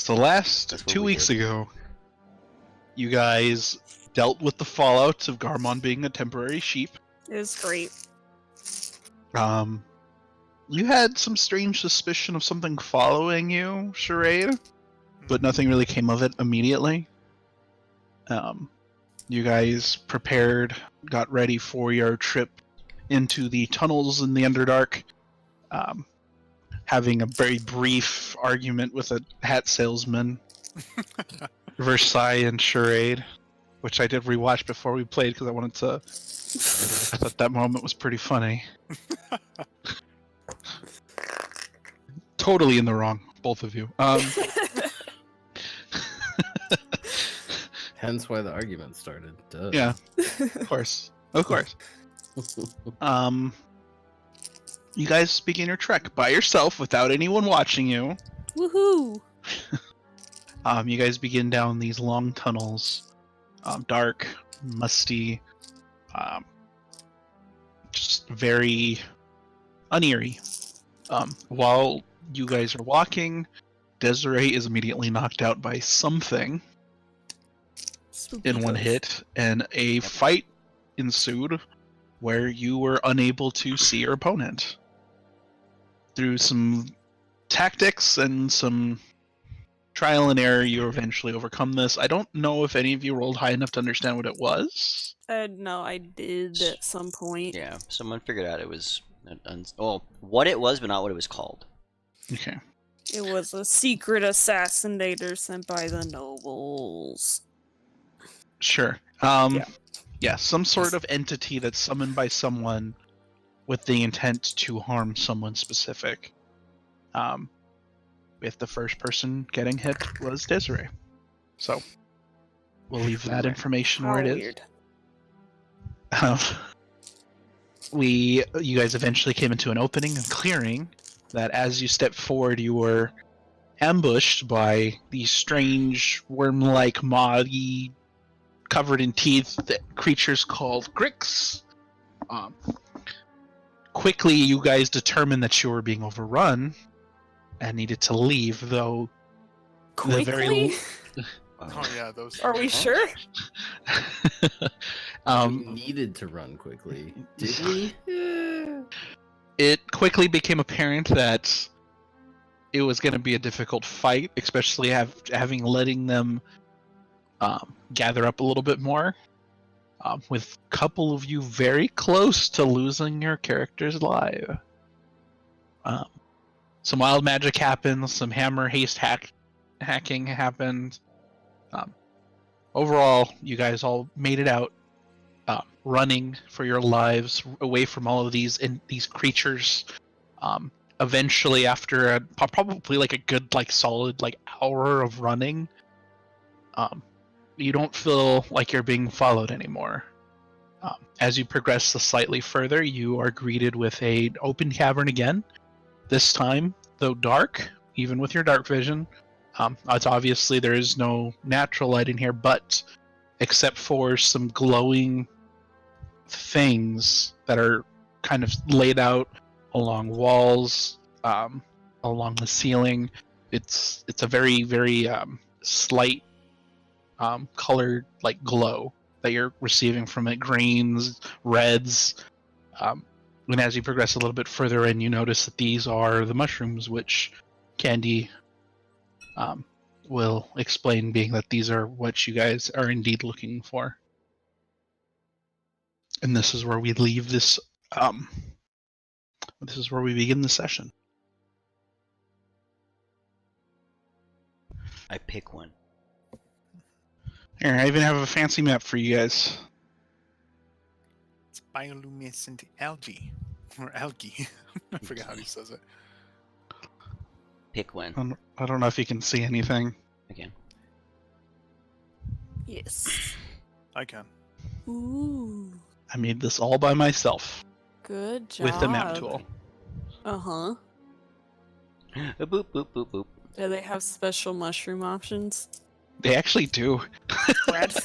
So last 2 weeks ago, you guys dealt with the fallout of Garmon being a temporary sheep. It was great. You had some strange suspicion of something following you, Charade, but nothing really came of it immediately. You guys prepared, got ready for your trip into the tunnels in the Underdark, having a very brief argument with a hat salesman, Versailles and Charade, which I did rewatch before we played because I wanted to. I thought that moment was pretty funny. Totally in the wrong, both of you. Hence why the argument started. Duh. Yeah, of course. You guys begin your trek by yourself without anyone watching you. Woohoo! You guys begin down these long tunnels, dark, musty, just very uneery. While you guys are walking, Desiree is immediately knocked out by something in one hit, and a fight ensued where you were unable to see your opponent. Through some tactics and some trial and error, you eventually overcome this. I don't know if any of you rolled high enough to understand what it was. No, I did at some point. Yeah, someone figured out it was what it was, but not what it was called. Okay. It was a secret assassinator sent by the nobles. Sure. Yeah, some sort of entity that's summoned by someone with the intent to harm someone specific. If the first person getting hit was Desiree. So, we'll leave that information where it is. You guys eventually came into an opening and clearing that as you step forward, you were ambushed by these strange worm-like, muddy, covered in teeth creatures called Gricks. Quickly, you guys determined that you were being overrun and needed to leave, though. Quickly? Oh yeah, those. Are we sure? We needed to run quickly. Did we? It quickly became apparent that it was going to be a difficult fight, especially letting them gather up a little bit more, with a couple of you very close to losing your characters live. Some wild magic happened, some hammer haste hacking happened. Overall, you guys all made it out, running for your lives away from all of these creatures. Eventually, after probably like a good solid hour of running, you don't feel like you're being followed anymore. As you progress slightly further, you are greeted with an open cavern again. This time, though dark, even with your dark vision, it's obviously there is no natural light in here, but except for some glowing things that are kind of laid out along walls, along the ceiling. It's a very, very slight colored glow that you're receiving from it, greens, reds. And as you progress a little bit further in, you notice that these are the mushrooms, which Candy will explain, being that these are what you guys are indeed looking for. And this is where we leave this. This is where we begin the session. I pick one. Here, I even have a fancy map for you guys. It's bioluminescent algae. Or algae. I forget how he says it. Pick one. I don't know if you can see anything. Again. Yes. I can. Ooh. I made this all by myself. Good job. With the map tool. Uh-huh. Boop, boop, boop, boop. Do they have special mushroom options? They actually do. Brad.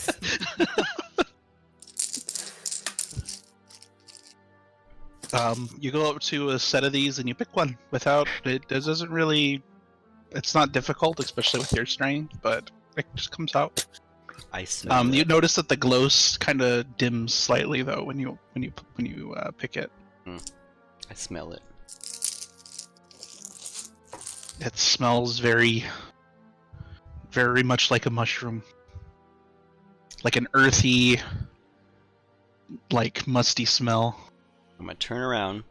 You go up to a set of these and you pick one. Without it doesn't really It's not difficult, especially with your strength, but it just comes out. I smell You it. notice that the glow kind of dims slightly though when you pick it. I smell it. It smells very, very much like a mushroom, like an earthy, like musty smell. I'm gonna turn around,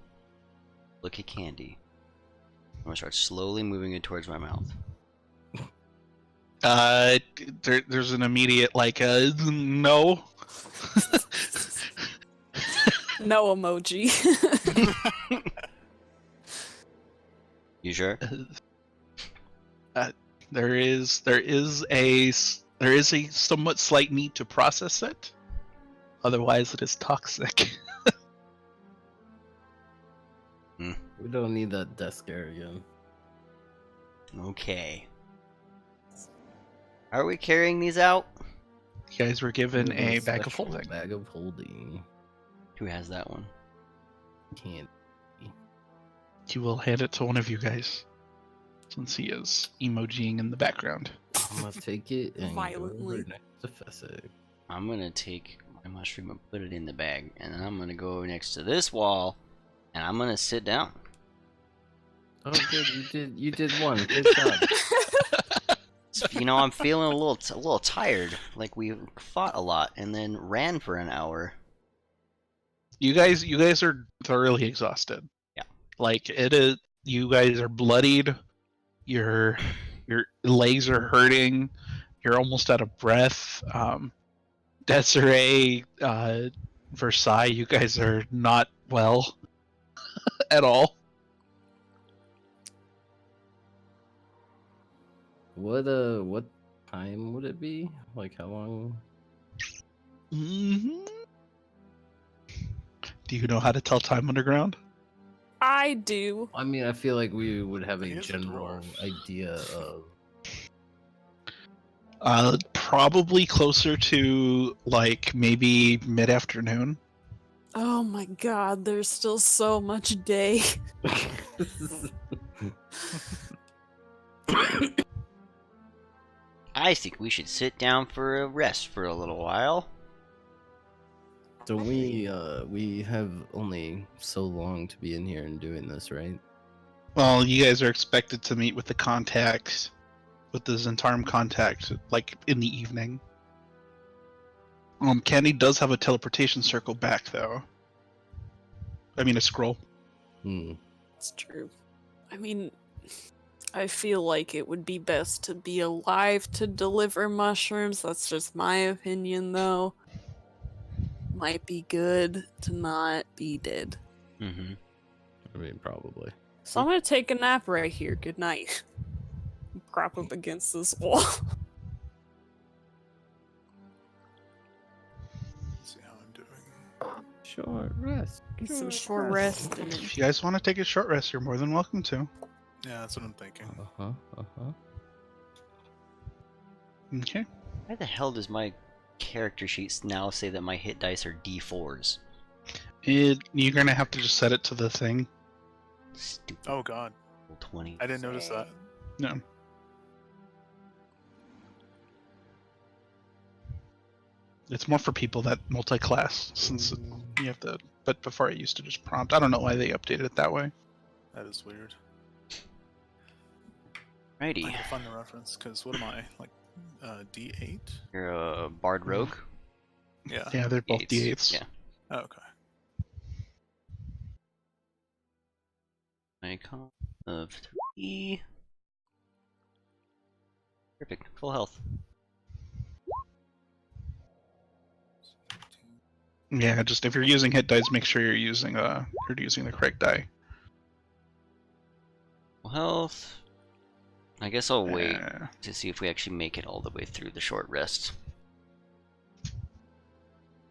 look at Candy. I'm gonna start slowly moving it towards my mouth. There's an immediate like no. No emoji. You sure? There is a somewhat slight need to process it. Otherwise, it is toxic. We don't need that death scare again. Okay. Are we carrying these out? You guys were given We have a bag of special holding. Bag of holding. Who has that one? Can't. You will hand it to one of you guys, since he is emojiing in the background. I'm gonna take it and Violently. go over next to Fessik. I'm gonna take my mushroom and put it in the bag, and then I'm gonna go next to this wall, and I'm gonna sit down. Oh, good. You did one. Good job. You know, I'm feeling a little tired. Like we fought a lot and then ran for an hour. You guys are thoroughly exhausted. Yeah. Like it is. You guys are bloodied. Your legs are hurting. You're almost out of breath. Desiree, Versailles, you guys are not well at all. What time would it be? Like how long? hmm Do you know how to tell time underground? I do. I mean, I feel like we would have a He is a general dwarf. idea of. Probably closer to like maybe mid-afternoon. Oh my god, there's still so much day. I think we should sit down for a rest for a little while. So we have only so long to be in here and doing this, right? Well, you guys are expected to meet with the contacts, with the Zentarm contact, like in the evening. Candy does have a teleportation circle back, though. I mean, a scroll. It's true. I mean, I feel like it would be best to be alive to deliver mushrooms. That's just my opinion, though. Might be good to not be dead. Mm-hmm. I mean, probably. So I'm gonna take a nap right here. Good night. Prop up against this wall. See how I'm doing. Short rest. Get some short rest. And then... If you guys want to take a short rest, you're more than welcome to. Yeah, that's what I'm thinking. Okay. Why the hell does my character sheets now say that my hit dice are D4s? You're gonna have to just set it to the thing. Stupid. Oh god, 20. I didn't notice that. No. It's more for people that multi-class, since you have to. But before it used to just prompt. I don't know why they updated it that way. That is weird. Righty. I can find the reference, because what am I? Like, D8? You're a bard rogue? Yeah. Yeah, they're both D8s. D8s. Yeah. Oh, okay. Icon of 3. Perfect. Full health. Yeah, just if you're using hit dice, make sure you're using the correct die. Full health. I guess I'll wait Uh, to see if we actually make it all the way through the short rest.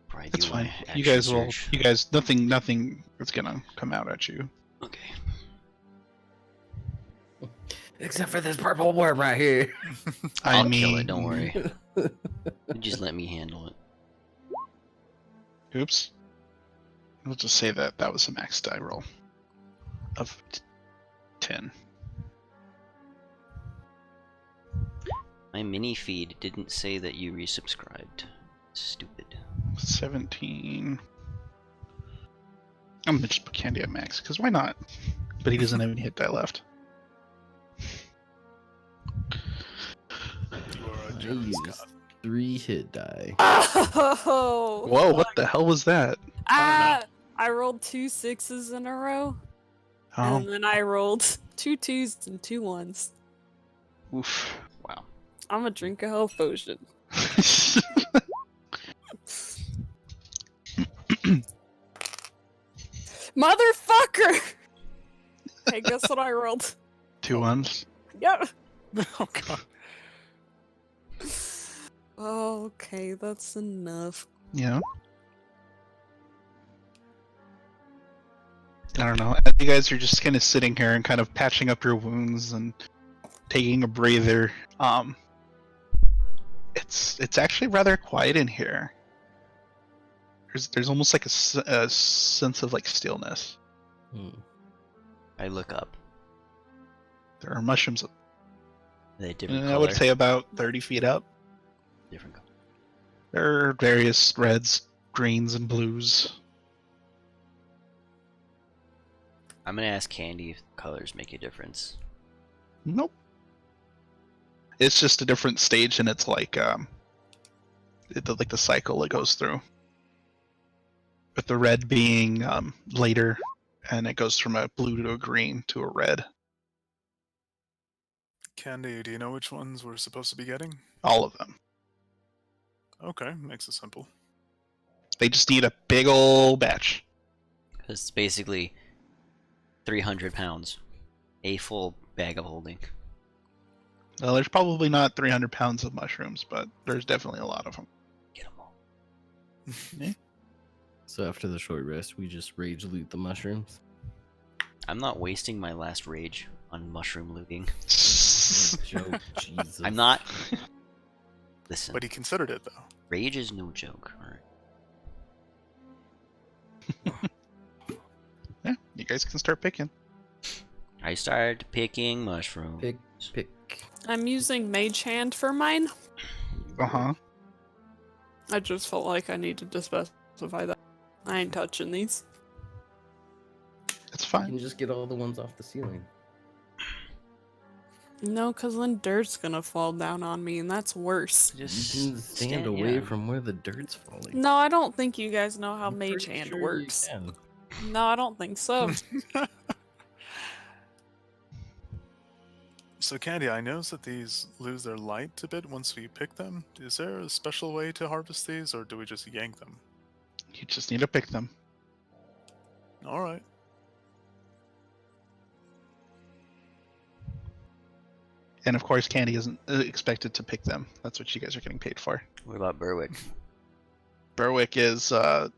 Probably That's do my fine. You action guys will. surge. You guys, nothing is gonna come out at you. Okay. Except for this purple worm right here. I I'll mean, kill it, don't worry. You just let me handle it. Oops. We'll just say that was a max die roll of 10. My mini feed didn't say that you resubscribed. Stupid. 17. I'm gonna just put Candy at max, because why not? But he doesn't have any hit die left. You are a I generous used god. 3 hit die. Oh! Whoa, what the hell was that? Ah! I rolled 2 6s in a row, Oh, and then I rolled 2 2s and 2 1s. oof. Wow. I'm gonna drink a health potion. Motherfucker! Hey, guess what I rolled? 2 ones. Yep. Oh god. Okay, that's enough. Yeah. I don't know. You guys are just kind of sitting here and kind of patching up your wounds and taking a breather. It's actually rather quiet in here. There's almost like a sense of like stillness. Hmm. I look up. There are mushrooms, Are they different I color? would say about 30 feet up. Different color. There are various reds, greens, and blues. I'm gonna ask Candy if colors make a difference. Nope. It's just a different stage, and it's like like the cycle it goes through. With the red being later, and it goes from a blue to a green to a red. Candy, do you know which ones we're supposed to be getting? All of them. Okay, makes it simple. They just need a big ol' batch. It's basically 300 pounds. A full bag of holding. Well, there's probably not 300 pounds of mushrooms, but there's definitely a lot of them. Get them all. So after the short rest, we just rage loot the mushrooms. I'm not wasting my last rage on mushroom looting. Joke, Jesus. I'm not. Listen, But he considered it, though. rage is no joke. Alright. Yeah, you guys can start picking. I started picking mushrooms. Pick. I'm using Mage Hand for mine. Uh-huh. I just felt like I needed to specify that. I ain't touching these. It's You fine. can just get all the ones off the ceiling. No, because then dirt's gonna fall down on me, and that's worse. Just You can stand away yeah. from where the dirt's falling. No, I don't think you guys know how I'm Mage pretty Hand sure you works. can. No, I don't think so. So, Candy, I noticed that these lose their light a bit once we pick them. Is there a special way to harvest these, or do we just yank them? You just need to pick them. Alright. And of course, Candy isn't expected to pick them. That's what you guys are getting paid for. What about Berwick? Berwick is Too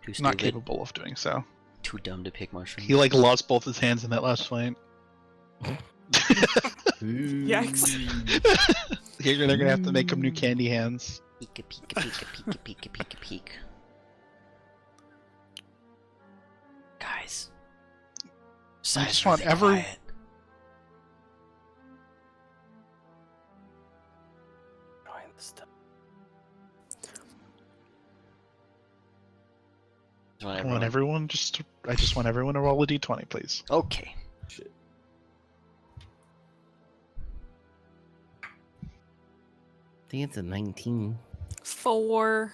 stupid. not capable of doing so. Too dumb to pick mushrooms. He like lost both his hands in that last fight. Yikes. They're gonna have to make him new candy hands. Pika pika pika pika pika pika peek. Guys. just want every- quiet. I want everyone I just want everyone to roll a d20, please. Okay. Shit. I think it's a 19. 4.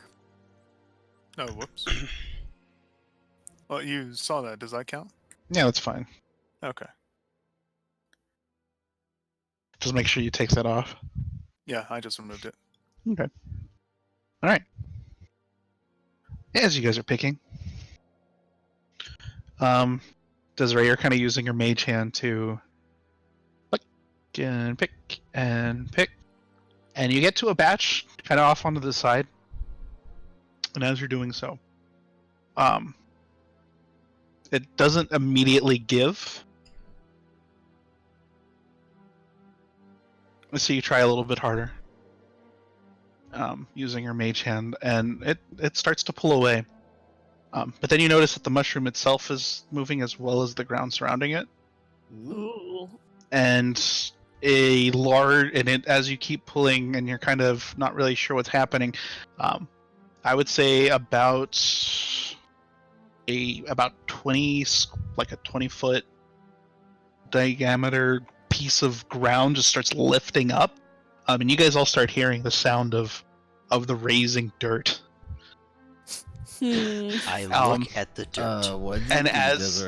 Oh, whoops. Well, you saw that. Does that count? Yeah, that's fine. Okay. Just make sure you take that off. Yeah, I just removed it. Okay. All right. As you guys are picking, Desiree, you're kind of using your mage hand to pick and pick, and you get to a batch kind of off onto the side. And as you're doing so, it doesn't immediately give. So you try a little bit harder, using your mage hand, and it starts to pull away. But then you notice that the mushroom itself is moving as well as the ground surrounding it, Ooh. and a large, and as you keep pulling, and you're kind of not really sure what's happening, I would say about 20, like a 20-foot diameter piece of ground just starts lifting up, and you guys all start hearing the sound of the raising dirt. I look at the dirt. And as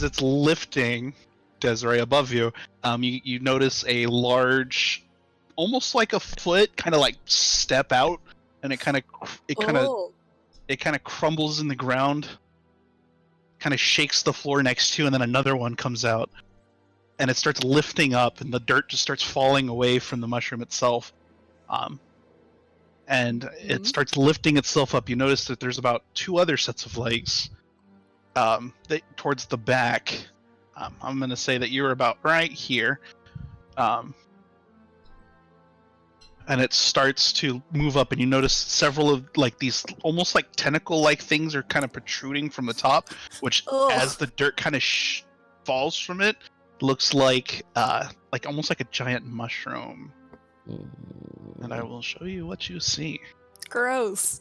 it's lifting, Desiree, above you, you notice a large, almost like a foot, kind of like step out, and it kind of crumbles in the ground, kind of shakes the floor next to you, and then another one comes out, and it starts lifting up, and the dirt just starts falling away from the mushroom itself. And it starts lifting itself up. You notice that there's about 2 other sets of legs towards the back. I'm going to say that you're about right here. And it starts to move up, and you notice several of like these almost like tentacle-like things are kind of protruding from the top, which as the dirt kind of falls from it, looks like almost like a giant mushroom. And I will show you what you see. Gross.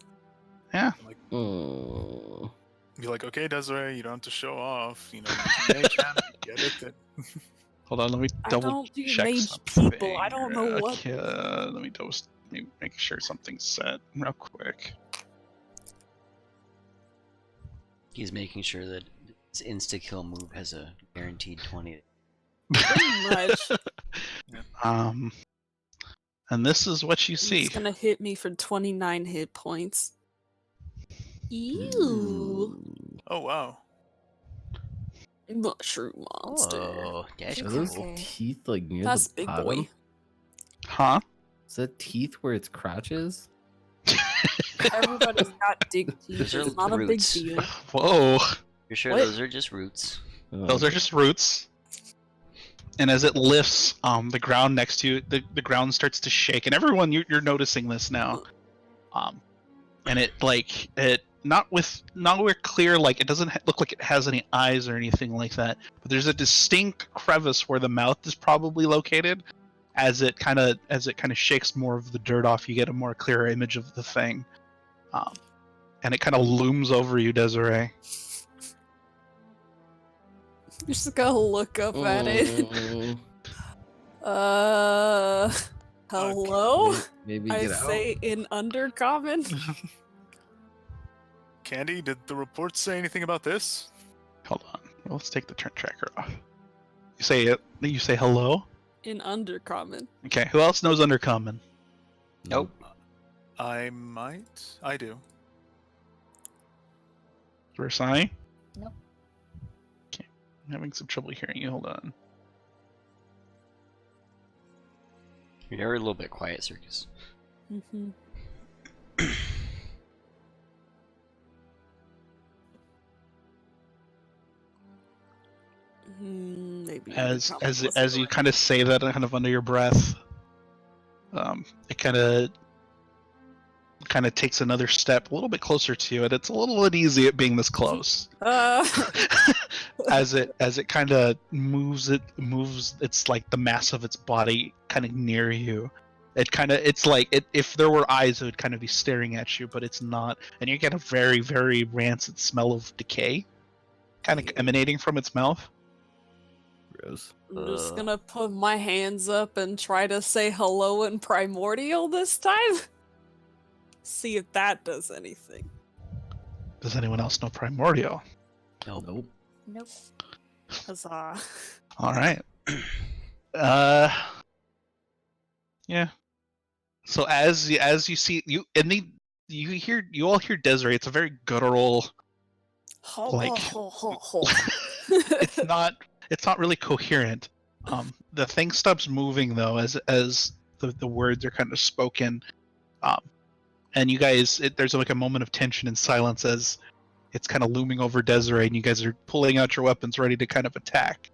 Yeah. Be like, okay, Desiree, you don't have to show off. You know, you mage hand, get it. Hold on, let me double I don't do check mage something. people. I don't know what. Okay, let me make sure something's set real quick. He's making sure that his insta-kill move has a guaranteed 20. Pretty much. And this is what you see. He's gonna hit me for 29 hit points. Ew. Oh, wow. Mushroom monster. Oh, that's Are those cool. teeth like near That's the big bottom? boy. Huh? Is that teeth where its crotch is? Everybody's got dig teeth. Those are It's not roots. a big deal. Whoa. You're sure What? those are just roots? Those are just roots. And as it lifts, the ground next to you, the ground starts to shake, and everyone, you're noticing this now. And it not clear, like it doesn't look like it has any eyes or anything like that. But there's a distinct crevice where the mouth is probably located. As it kind of shakes more of the dirt off, you get a more clearer image of the thing. And it kind of looms over you, Desiree. You're just gonna look up at it. Hello? Maybe I get out. say in undercommon. Candy, did the report say anything about this? Hold on. Well, let's take the turn tracker off. You say it. You say hello. In undercommon. Okay. Who else knows Undercommon? Nope. I might. I do. Versailles. Nope. Okay. I'm having some trouble hearing you. Hold on. You're a little bit quiet, Circus. Mm-hmm. Maybe As undercommon as wasn't you right. kind of say that, kind of under your breath, it kind of takes another step a little bit closer to you, and it's a little uneasy at being this close. as it kind of moves, it's like the mass of its body kind of near you. It's like if there were eyes, it would kind of be staring at you, but it's not, and you get a very, very rancid smell of decay kind of emanating from its mouth. Gross. I'm just gonna put my hands up and try to say hello in primordial this time. See if that does anything. Does anyone else know primordial? Nope. Nope. Huzzah. All right. Yeah. So as you see you you all hear Desiree. It's a very guttural. Like- It's not really coherent. The thing stops moving though as the words are kind of spoken. And you guys, there's like a moment of tension and silence as it's kind of looming over Desiree, and you guys are pulling out your weapons, ready to kind of attack.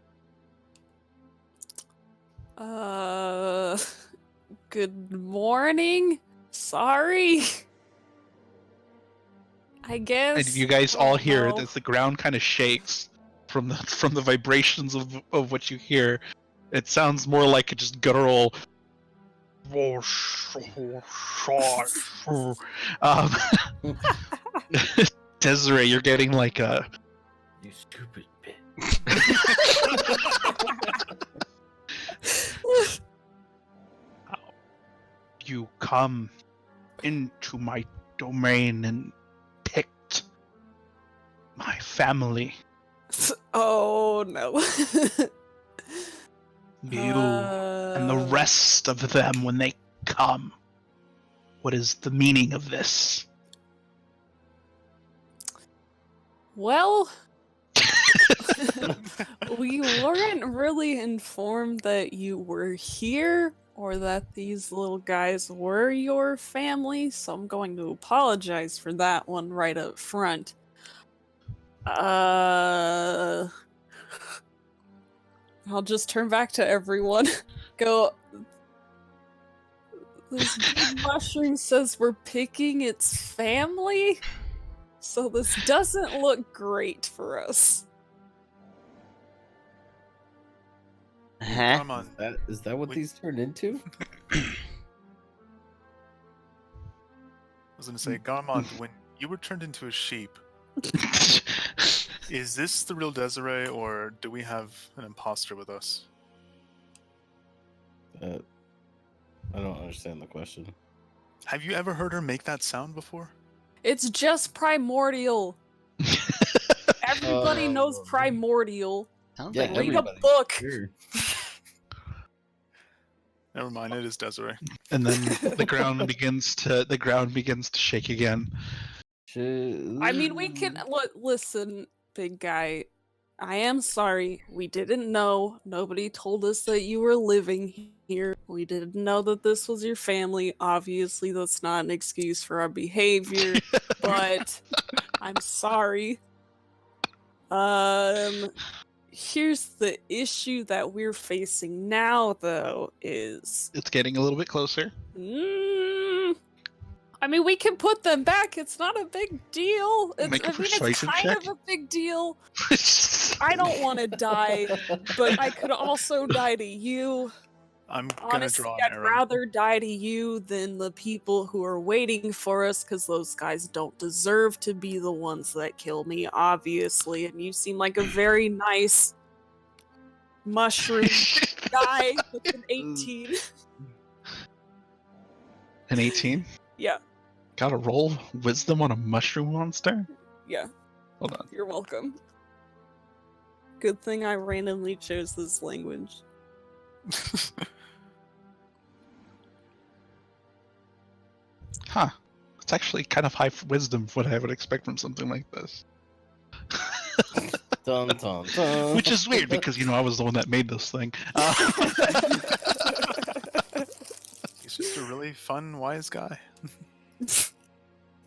Good morning. Sorry. I guess. And you guys all hear no. as the ground kind of shakes from the vibrations of what you hear, It sounds more like a just guttural. um, Desiree, you're getting like a. You stupid bitch. You come into my domain and picked my family. Oh no. You and the rest of them when they come. What is the meaning of this? Well, we weren't really informed that you were here or that these little guys were your family, so I'm going to apologize for that one right up front. I'll just turn back to everyone. Go. This big mushroom says we're picking its family, so this doesn't look great for us. Huh? Come on. Is that what Wait. these turned into? I was gonna say, Garmond, when you were turned into a sheep, is this the real Desiree, or do we have an imposter with us? I don't understand the question. Have you ever heard her make that sound before? It's just primordial. Everybody knows primordial. Sounds Yeah, like Read a everybody. book. Sure. Never mind, it is Desiree. And then the ground begins to shake again. I mean, we can listen, big guy. I am sorry. We didn't know. Nobody told us that you were living here. We didn't know that this was your family. Obviously, that's not an excuse for our behavior, but I'm sorry. Here's the issue that we're facing now, though, is... It's getting a little bit closer. I mean, we can put them back. It's not a big deal. Make a it's persuasion kind check. of a big deal. I don't want to die, but I could also die to you. I'm gonna Honestly, draw an I'd arrow. rather die to you than the people who are waiting for us, because those guys don't deserve to be the ones that kill me, obviously. And you seem like a very nice mushroom guy with an 18. An 18? Yeah, Gotta roll wisdom on a mushroom monster? yeah. Hold on. You're welcome. Good thing I randomly chose this language. Huh. It's actually kind of high wisdom for what I would expect from something like this. Dun, dun, dun. Which is weird because, I was the one that made this thing. He's just a really fun, wise guy.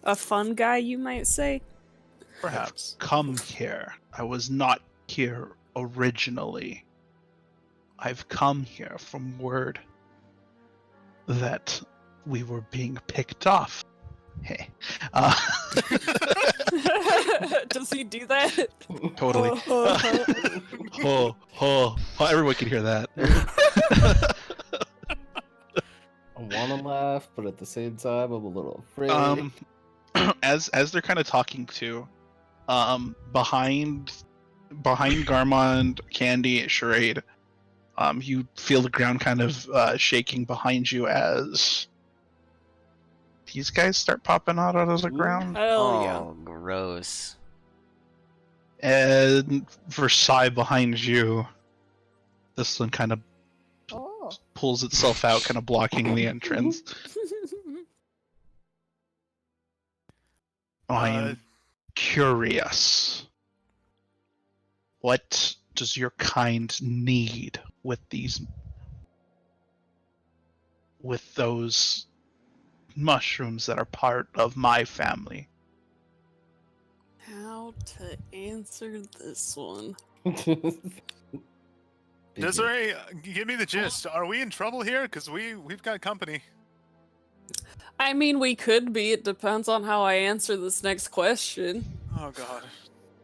A fun guy, you might say? Perhaps. Come here. I was not here originally. I've come here from word that we were being picked off. Hey. Does he do that? Totally. Everyone can hear that. I want to laugh, but at the same time, I'm a little afraid. As they're kind of talking to, behind Garmond, Candy, Charade, you feel the ground kind of shaking behind you as these guys start popping out of the ground. Hell yeah. Oh, gross. And Versailles behind you, this one kind of pulls itself out, kind of blocking the entrance. I am curious. What does your kind need with those mushrooms that are part of my family? How to answer this one? Desiree, give me the gist. Are we in trouble here? Because we've got company. I mean, we could be. It depends on how I answer this next question. Oh god.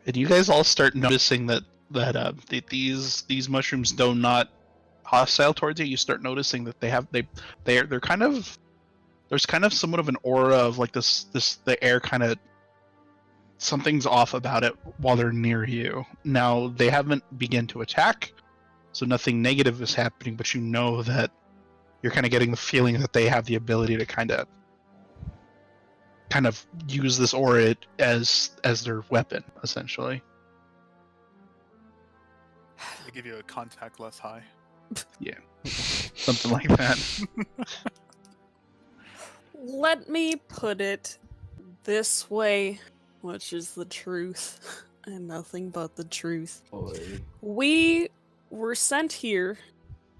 And you guys all start noticing that these mushrooms do not hostile towards you, you start noticing that they're kind of, there's kind of somewhat of an aura of like the air kind of, something's off about it while they're near you. Now they haven't begun to attack, so nothing negative is happening, but you know that you're kind of getting the feeling that they have the ability to kind of use this aura as their weapon, essentially. They give you a contact less high. Something like that. Let me put it this way, which is the truth, and nothing but the truth. Boy. We were sent here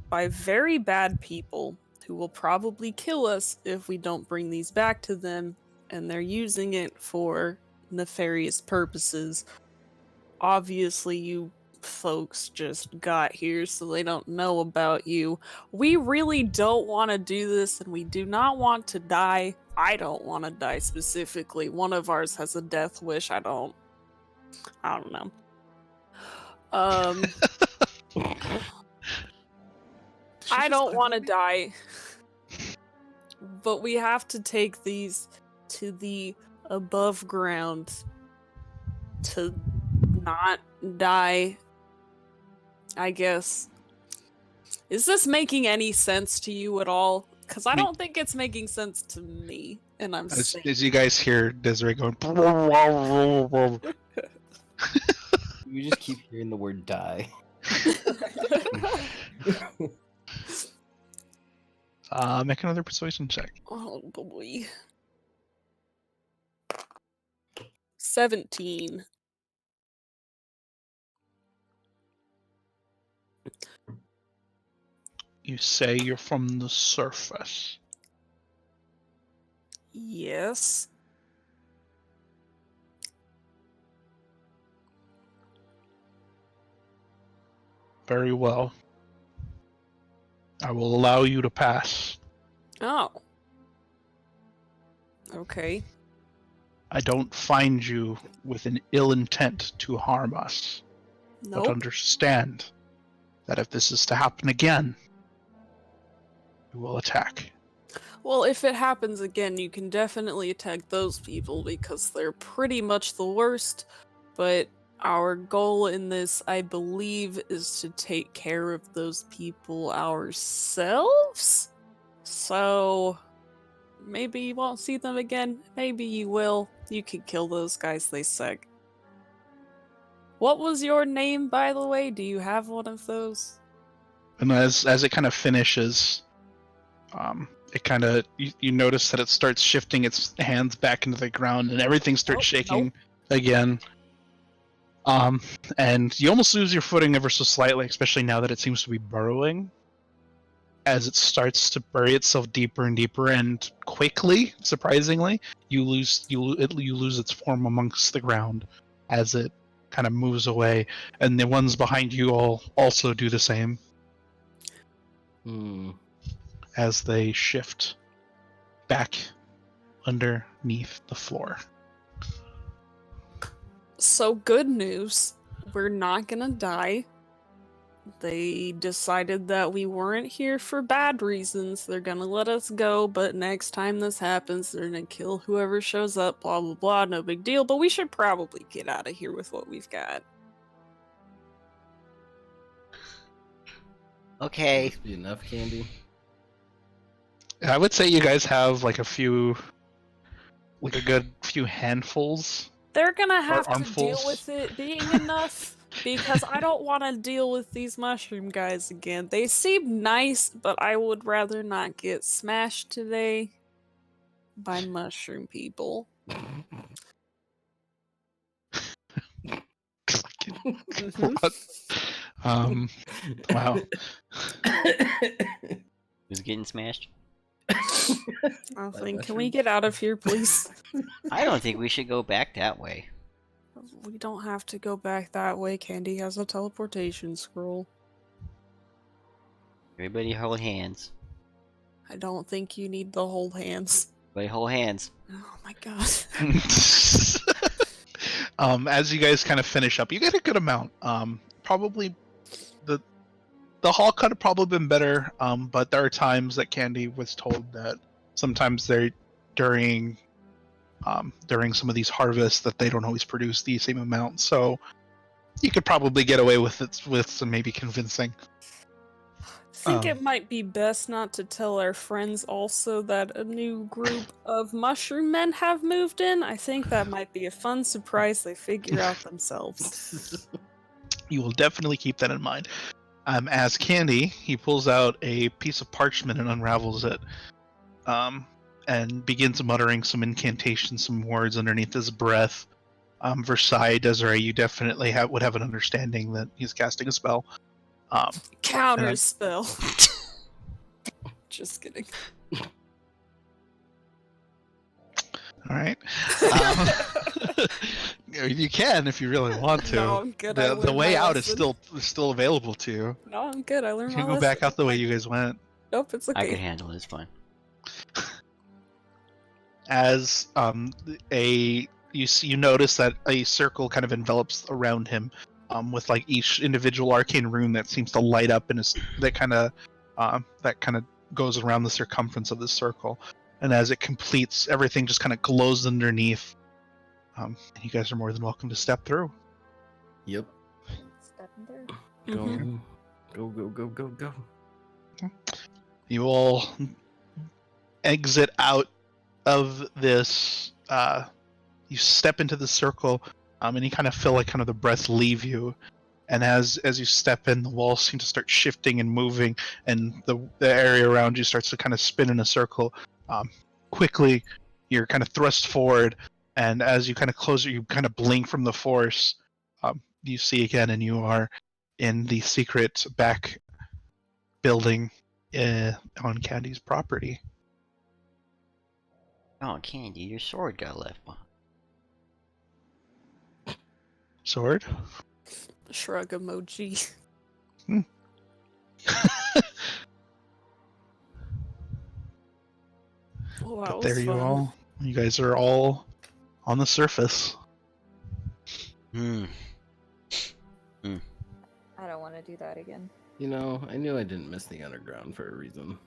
by very bad people who will probably kill us if we don't bring these back to them, and they're using it for nefarious purposes. Obviously, you folks just got here, so they don't know about you. We really don't want to do this, and we do not want to die. I don't want to die specifically. One of ours has a death wish. I don't know. I don't want to die. But we have to take these to the above ground to not die, I guess. Is this making any sense to you at all? Because I don't think it's making sense to me. And I'm saying... As you guys hear Desiree going, You just keep hearing the word die. make another persuasion check. Oh boy. 17. You say you're from the surface. Yes. Very well. I will allow you to pass. Oh. Okay. I don't find you with an ill intent to harm us. But Nope. understand that if this is to happen again, we will attack. Well, if it happens again, you can definitely attack those people because they're pretty much the worst. But our goal in this, I believe, is to take care of those people ourselves. So maybe you won't see them again. Maybe you will. You can kill those guys, they suck. What was your name, by the way? Do you have one of those? And as it kind of finishes, it kind of you notice that it starts shifting its hands back into the ground, and everything starts shaking again. And you almost lose your footing ever so slightly, especially now that it seems to be burrowing. As it starts to bury itself deeper and deeper, and quickly, surprisingly, you lose its form amongst the ground as it kind of moves away, and the ones behind you all also do the same. As they shift back underneath the floor. So good news, we're not gonna die. They decided that we weren't here for bad reasons. They're gonna let us go, but next time this happens, they're gonna kill whoever shows up, blah blah blah, no big deal, but we should probably get out of here with what we've got. Okay. Must be enough candy. I would say you guys have like a good few handfuls. They're gonna have to armfuls. deal with it being enough, because I don't want to deal with these mushroom guys again. They seem nice, but I would rather not get smashed today by mushroom people. What? Wow. Who's getting smashed? I think, can we get out of here, please? I don't think we should go back that way. We don't have to go back that way. Candy has a teleportation scroll. Everybody hold hands. I don't think you need the hold hands. Everybody hold hands. Oh my god. As you guys kind of finish up, you get a good amount. Probably the the hall could have probably been better, but there are times that Candy was told that sometimes they during some of these harvests that they don't always produce the same amount. So you could probably get away with it with some maybe convincing. I think it might be best not to tell our friends also that a new group of mushroom men have moved in. I think that might be a fun surprise they figure out themselves. You will definitely keep that in mind. As Candy, he pulls out a piece of parchment and unravels it, and begins muttering some incantations, some words underneath his breath. Versailles, Desiree, you definitely would have an understanding that he's casting a spell. Counter spell. Just kidding. All right. You can if you really want to. No, I'm good. I The learned way my out is lesson. still available to you. No, I'm good. I learned You my can go lesson. back out the way you guys went. Nope, it's okay. I can handle it. It's fine. As you notice that a circle kind of envelops around him, with like each individual arcane rune that seems to light up in that kind of goes around the circumference of the circle, and as it completes, everything just kind of glows underneath. And you guys are more than welcome to step through. Yep. Stepping through. Mhm. Go. You all exit out of this. You step into the circle, and you kind of feel like the breath leave you. And as you step in, the walls seem to start shifting and moving, and the area around you starts to kind of spin in a circle. Quickly, you're kind of thrust forward, and as you kind of close it, you kind of blink from the force. You see again, and you are in the secret back building on Candy's property. Oh, Candy, your sword got left behind. Sword? Shrug emoji. Oh, that But was there you fun. all. You guys are all on the surface. I don't want to do that again. You know, I knew I didn't miss the underground for a reason.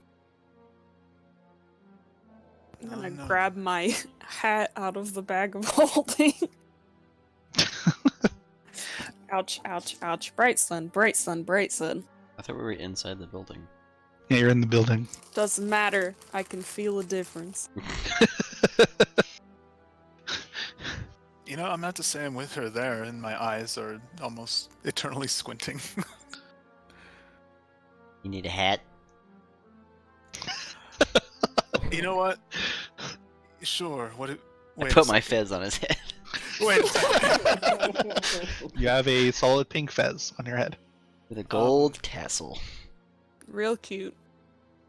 I'm gonna no. grab my hat out of the bag of holding. Ouch, ouch, ouch. Bright sun, bright sun, bright sun. I thought we were inside the building. Yeah, you're in the building. Doesn't matter. I can feel a difference. You know, I'm not to say I'm with her there, and my eyes are almost eternally squinting. You need a hat? You know what? Sure. Wait I a put my second. fez on his head. Wait a second. You have a solid pink fez on your head. With a gold tassel. Real cute.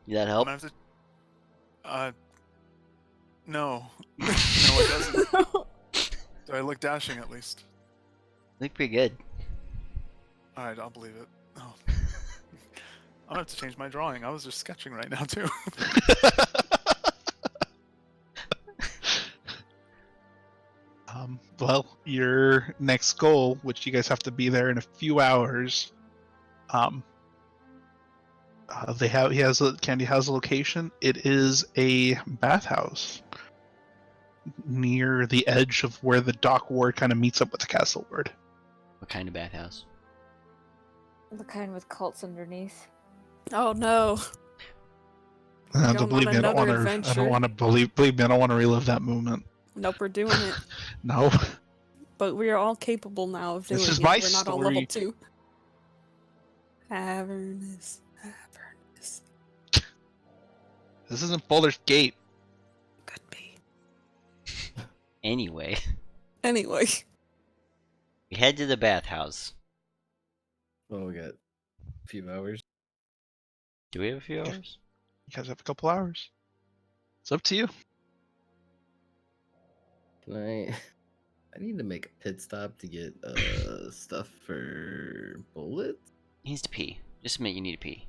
Did that I'm help? gonna have to. No. No, it doesn't. Do I look dashing at least? Look pretty good. Alright, I'll believe it. Oh. I'm gonna have to change my drawing. I was just sketching right now, too. Well, your next goal, which you guys have to be there in a few hours, Candy has a location. It is a bathhouse near the edge of where the dock ward kind of meets up with the castle ward. What kind of bathhouse? The kind with cults underneath. Oh no. Don't Going believe on me. I don't another want to. I adventure. don't want to believe me. I don't want to relive that moment. Nope, we're doing it. No. But we are all capable now of doing This is it. my We're not on level story. 2. Avernus. This isn't Boulder's Gate. Could be. Anyway, Anyway. we head to the bathhouse. Well, we got a few hours. Do we have a few hours? You guys have a couple hours. It's up to you. Can I need to make a pit stop to get stuff for bullets. He needs to pee. Just admit you need to pee.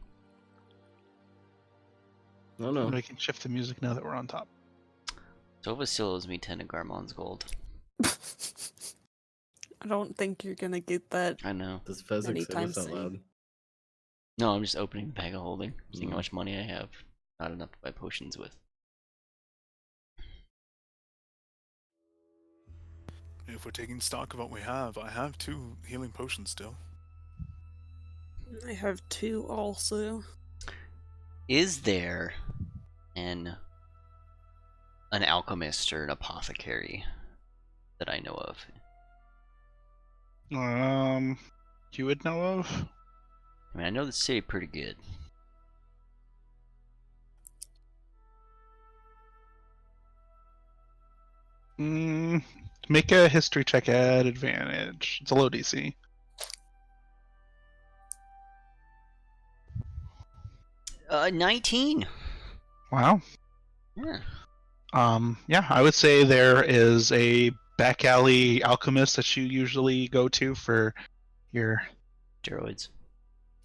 No. We can shift the music now that we're on top. Sova still owes me 10 of Garmon's gold. I don't think you're gonna get that. I know. Does Fessik say Anytime this out soon. loud? No, I'm just opening the bag of holding, seeing how much money I have. Not enough to buy potions with. If we're taking stock of what we have, I have 2 healing potions still. I have 2 also. Is there an alchemist or an apothecary that I know of? You would know of? I mean, I know the city pretty good. Make a history check at advantage. It's a low DC. Uh, 19. Wow. Yeah. Yeah, I would say there is a back alley alchemist that you usually go to for your Steroids.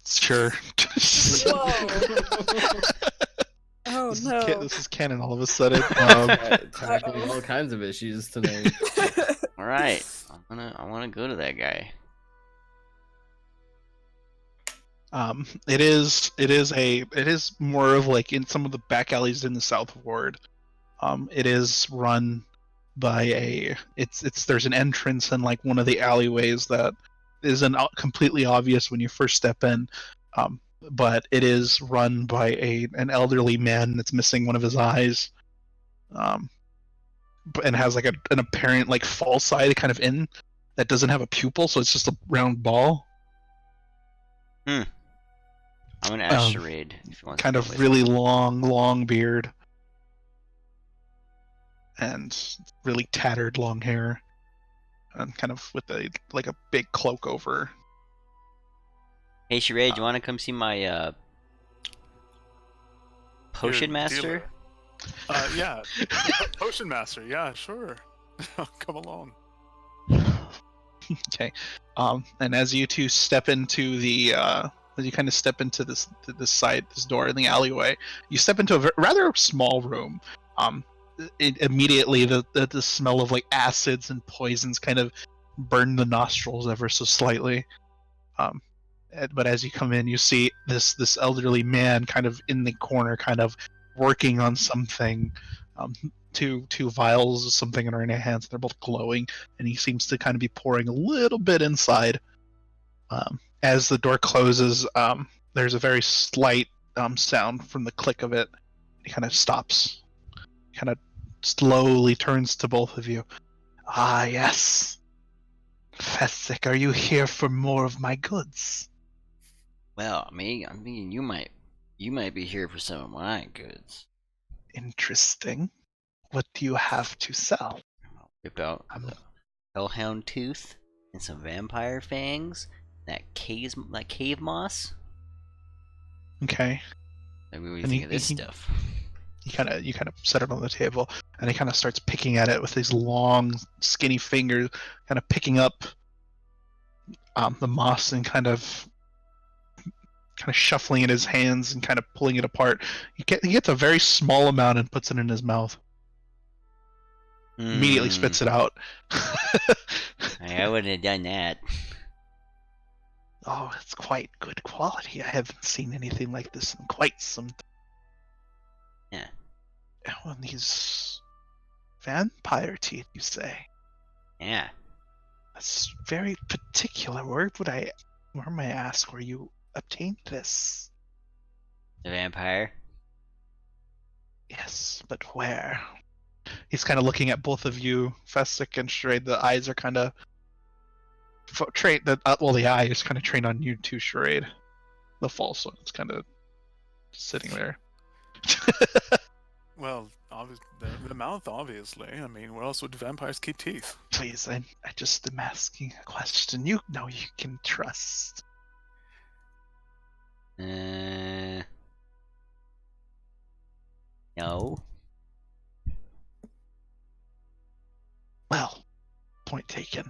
sure. Oh this no. This is canon all of a sudden. Tackling all kinds of issues tonight. All right, I wanna go to that guy. It is more of like in some of the back alleys in the South Ward. It is run by there's an entrance in like one of the alleyways that isn't completely obvious when you first step in. But it is run by an elderly man that's missing one of his eyes. And has like an apparent like fall side kind of in that doesn't have a pupil, so it's just a round ball. I'm gonna ask Charade if he wants Kind to of really long beard. And really tattered long hair. And kind of with a big cloak over. Hey Charade, you wanna come see my potion master? Dealer. Yeah. Potion master, yeah, sure. Come along. Okay. And as you two step into the as you kind of step into this door in the alleyway, you step into a rather small room. Immediately the smell of like acids and poisons kind of burn the nostrils ever so slightly. But as you come in, you see this elderly man kind of in the corner, kind of working on something. Two vials of something are in his hands. They're both glowing, and he seems to kind of be pouring a little bit inside. As the door closes, there's a very slight sound from the click of it. He kind of stops, kind of slowly turns to both of you. Ah, yes. Fessik, are you here for more of my goods? Well, I mean, you might be here for some of my goods. Interesting. What do you have to sell? I'll whip out the hellhound tooth and some vampire fangs. That cave moss. Okay. I mean, what do you think of this stuff? You kind of set it on the table, and he kind of starts picking at it with these long, skinny fingers, kind of picking up the moss and kind of shuffling in his hands and kind of pulling it apart. He gets a very small amount and puts it in his mouth. Immediately spits it out. I wouldn't have done that. Oh, it's quite good quality. I haven't seen anything like this in quite some time. Yeah. Oh, and these vampire teeth, you say? Yeah. That's very particular. Where may I ask where you obtained this? The vampire? Yes, but where? He's kind of looking at both of you, Fessik and Charade. The eyes are kind of trained. The eye is kind of trained on you too, Charade. The false one is kind of sitting there. Well, the mouth, obviously. I mean, where else would vampires keep teeth? Please, I just am asking a question. You know you can trust. No. Well, point taken.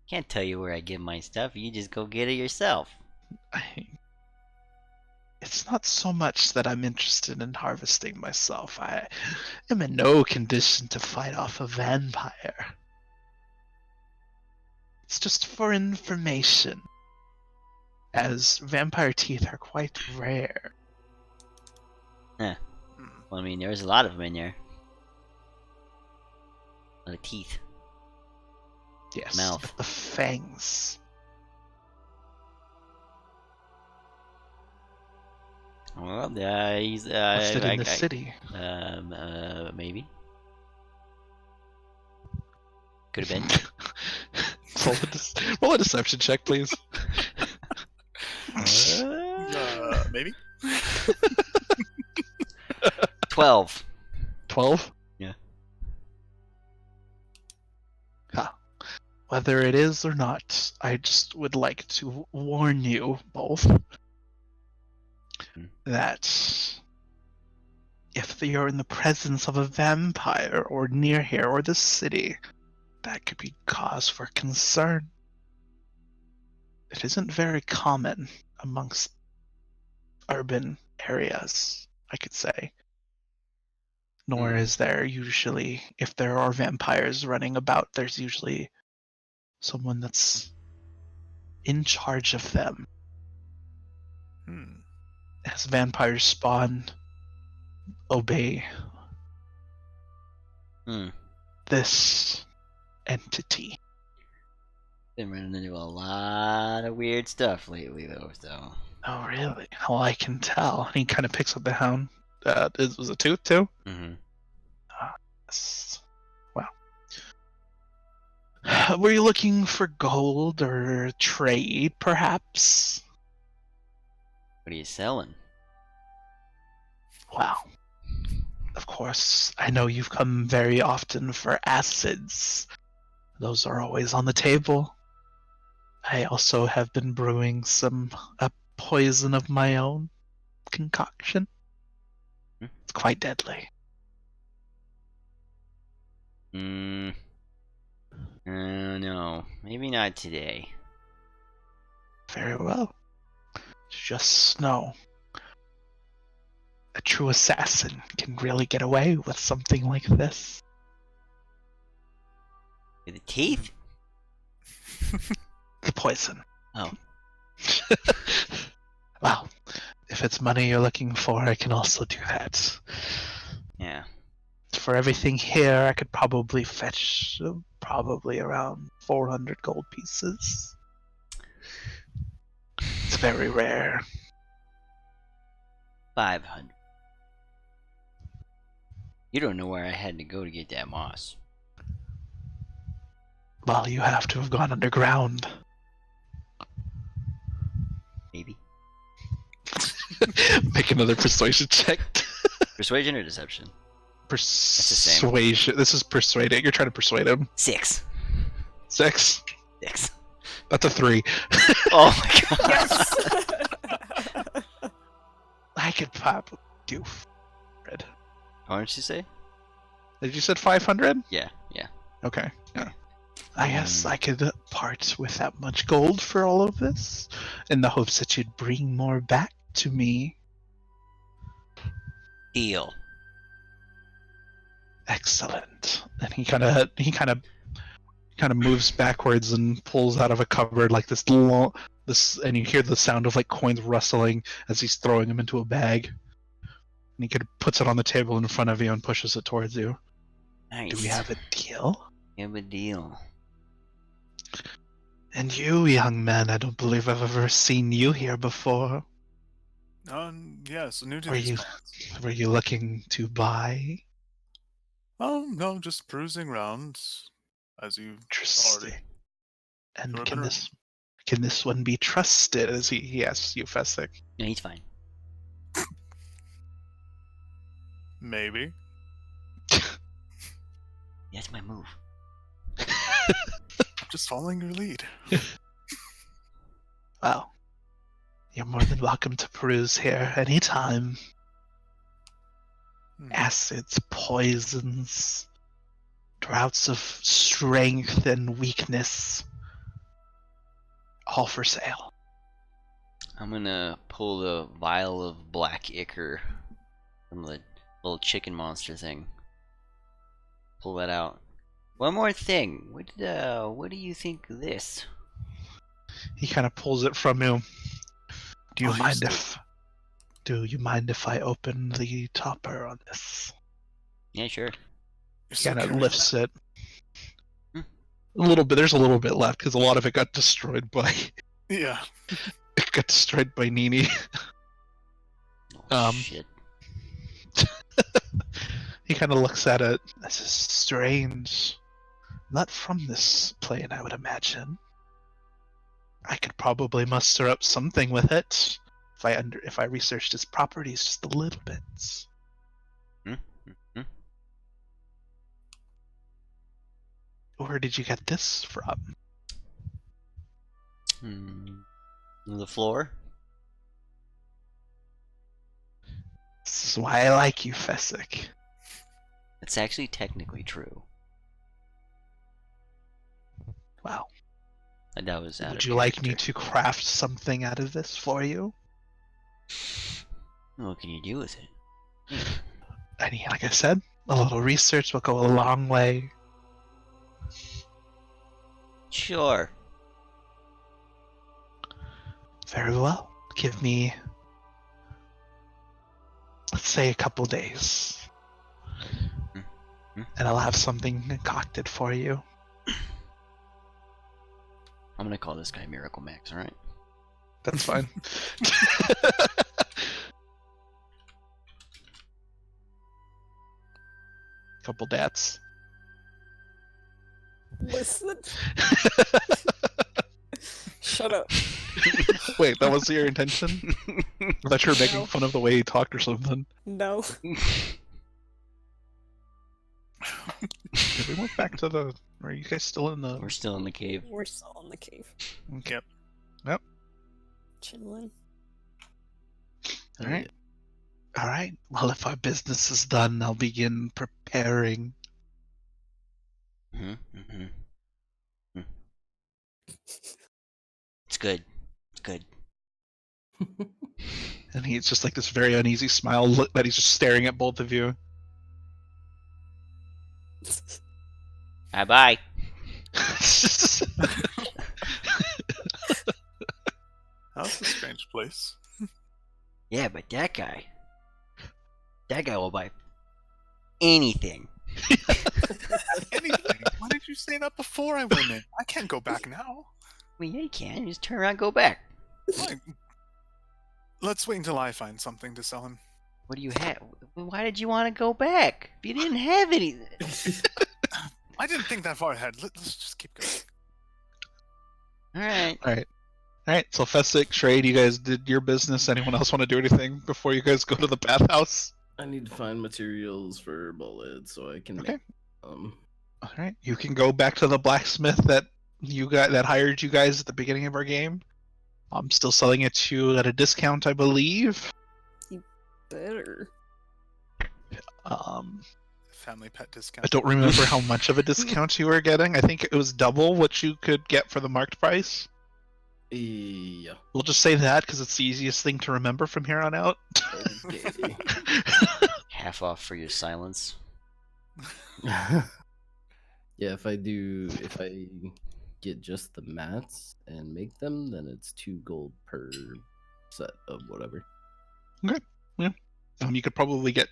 Can't tell you where I get my stuff. You just go get it yourself. It's not so much that I'm interested in harvesting myself. I am in no condition to fight off a vampire. It's just for information. as vampire teeth are quite rare. Huh. Hmm. Well, I mean, there's a lot of them in there. A lot of teeth. Yes, Mouth. but the fangs. Well, he's Listed in the city. maybe. Could have been. Roll a deception check, please. Maybe. 12. 12? Yeah. Whether it is or not, I just would like to warn you both that if you're in the presence of a vampire or near here or the city, that could be cause for concern. It isn't very common amongst urban areas, I could say. Nor is there usually, if there are vampires running about, there's usually someone that's in charge of them. As vampires spawn, obey this entity. Been running into a lot of weird stuff lately, though. So. Oh, really? Well, I can tell. He kind of picks up the hound. Was it tooth too? Mm-hmm. Yes. Well, were you looking for gold or trade, perhaps? What are you selling? Well, of course, I know you've come very often for acids. Those are always on the table. I also have been brewing a poison of my own concoction. It's quite deadly. No, maybe not today. Very well. Just know, a true assassin can really get away with something like this. With the teeth? The poison. Oh. Well, if it's money you're looking for, I can also do that. Yeah. For everything here, I could probably fetch around 400 gold pieces. It's very rare. 500. You don't know where I had to go to get that moss. Well, you have to have gone underground. Maybe. Make another persuasion check. Persuasion or deception? the same. Persuasion. This is persuading. You're trying to persuade him. 6. 6? 6. That's a 3. Oh my god. Yes. I could probably do Red. How much did you say? Did you said 500? Yeah. Okay. Yeah. I guess I could part with that much gold for all of this, in the hopes that you'd bring more back to me. Deal. Excellent. And he kind of moves backwards and pulls out of a cupboard like this, and you hear the sound of like coins rustling as he's throwing them into a bag. And he puts it on the table in front of you and pushes it towards you. Nice. Do we have a deal? We have a deal. And you, young man, I don't believe I've ever seen you here before. Yes, new to Were these you parts. were you looking to buy? Oh, no, just cruising around, as you Interesting. already. And You're can better- this one be trusted? As he asks you, Fessik. No, he's fine. Maybe. That's my move. Just following your lead. Well, you're more than welcome to peruse here anytime. Acids, poisons, droughts of strength and weakness, all for sale. I'm gonna pull the vial of black ichor from the little chicken monster thing. Pull that out. One more thing. What do you think of this? He kind of pulls it from you, Do you Oh, mind he's if? Do you mind if I open the topper on this? Yeah, sure. You're still Kind of carrying lifts that? it. Hmm. A little bit. There's a little bit left because a lot of it got destroyed by Yeah. Nini. Oh, shit. He kind of looks at it. This is strange. Not from this plane, I would imagine. I could probably muster up something with it if I researched its properties just a little bit. Hmm? Hmm? Where did you get this from? Hmm. The floor? This is why I like you, Fessik. It's actually technically true. Wow. That was out Would of you like me character. to craft something out of this for you? What can you do with it? I mean, like I said, a little research will go a long way. Sure. Very well. Give me, let's say, a couple days. Hmm? And I'll have something concocted for you. I'm gonna call this guy Miracle Max, alright? That's fine. Couple dats. Listen. Shut up. Wait, that was your intention? I thought you were making No. fun of the way he talked or something. No. Did we move back to the... Are you guys still in the... We're still in the cave. We're still in the cave. Okay. Yep. Chilling. Alright. Alright. Well, if our business is done, I'll begin preparing. Mm-hmm. It's good. It's good. And he's just like this very uneasy smile that he's just staring at both of you. Bye-bye. That's a strange place. Yeah, but that guy will buy anything. Anything. Why did you say that before I went in? I can't go back now. Well, yeah, you can. You just turn around and go back. Fine. Let's wait until I find something to sell him. What do you have? Why did you want to go back? If you didn't have anything. I didn't think that far ahead. Let's just keep going. Alright. Alright, so Fessik, Shrade, you guys did your business. Anyone else want to do anything before you guys go to the bathhouse? I need to find materials for bullets so I can Okay. make Alright, you can go back to the blacksmith that hired you guys at the beginning of our game. I'm still selling it to you at a discount, I believe. Better. Family pet I discount. don't remember how much of a discount you were getting. I think it was double what you could get for the marked price. Yeah. We'll just say that because it's the easiest thing to remember from here on out. Okay. Half off for your silence. Yeah, if I get just the mats and make them, then it's 2 gold per set of whatever. You could probably get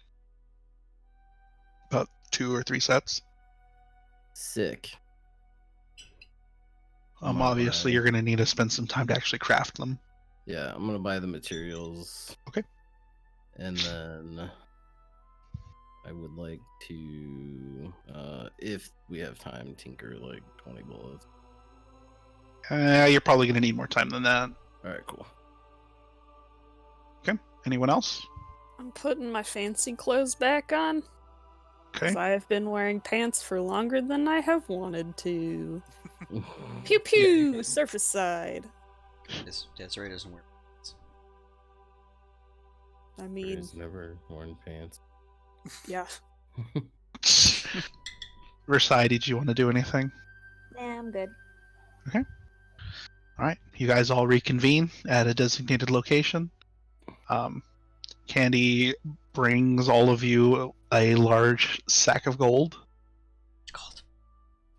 about 2 or 3 sets. Sick. Obviously, Alright. you're going to need to spend some time to actually craft them. Yeah, I'm gonna buy the materials. Okay. And then I would like to, if we have time, tinker like 20 bullets. You're probably going to need more time than that. Alright, cool. Anyone else? I'm putting my fancy clothes back on. Okay. 'Cause I have been wearing pants for longer than I have wanted to. Pew pew! Surface side. Desiree doesn't wear pants. I mean, He's never worn pants. yeah. Versailles, did you want to do anything? Nah, I'm good. All right, you guys all reconvene at a designated location. Candy brings all of you a large sack of gold. It's called.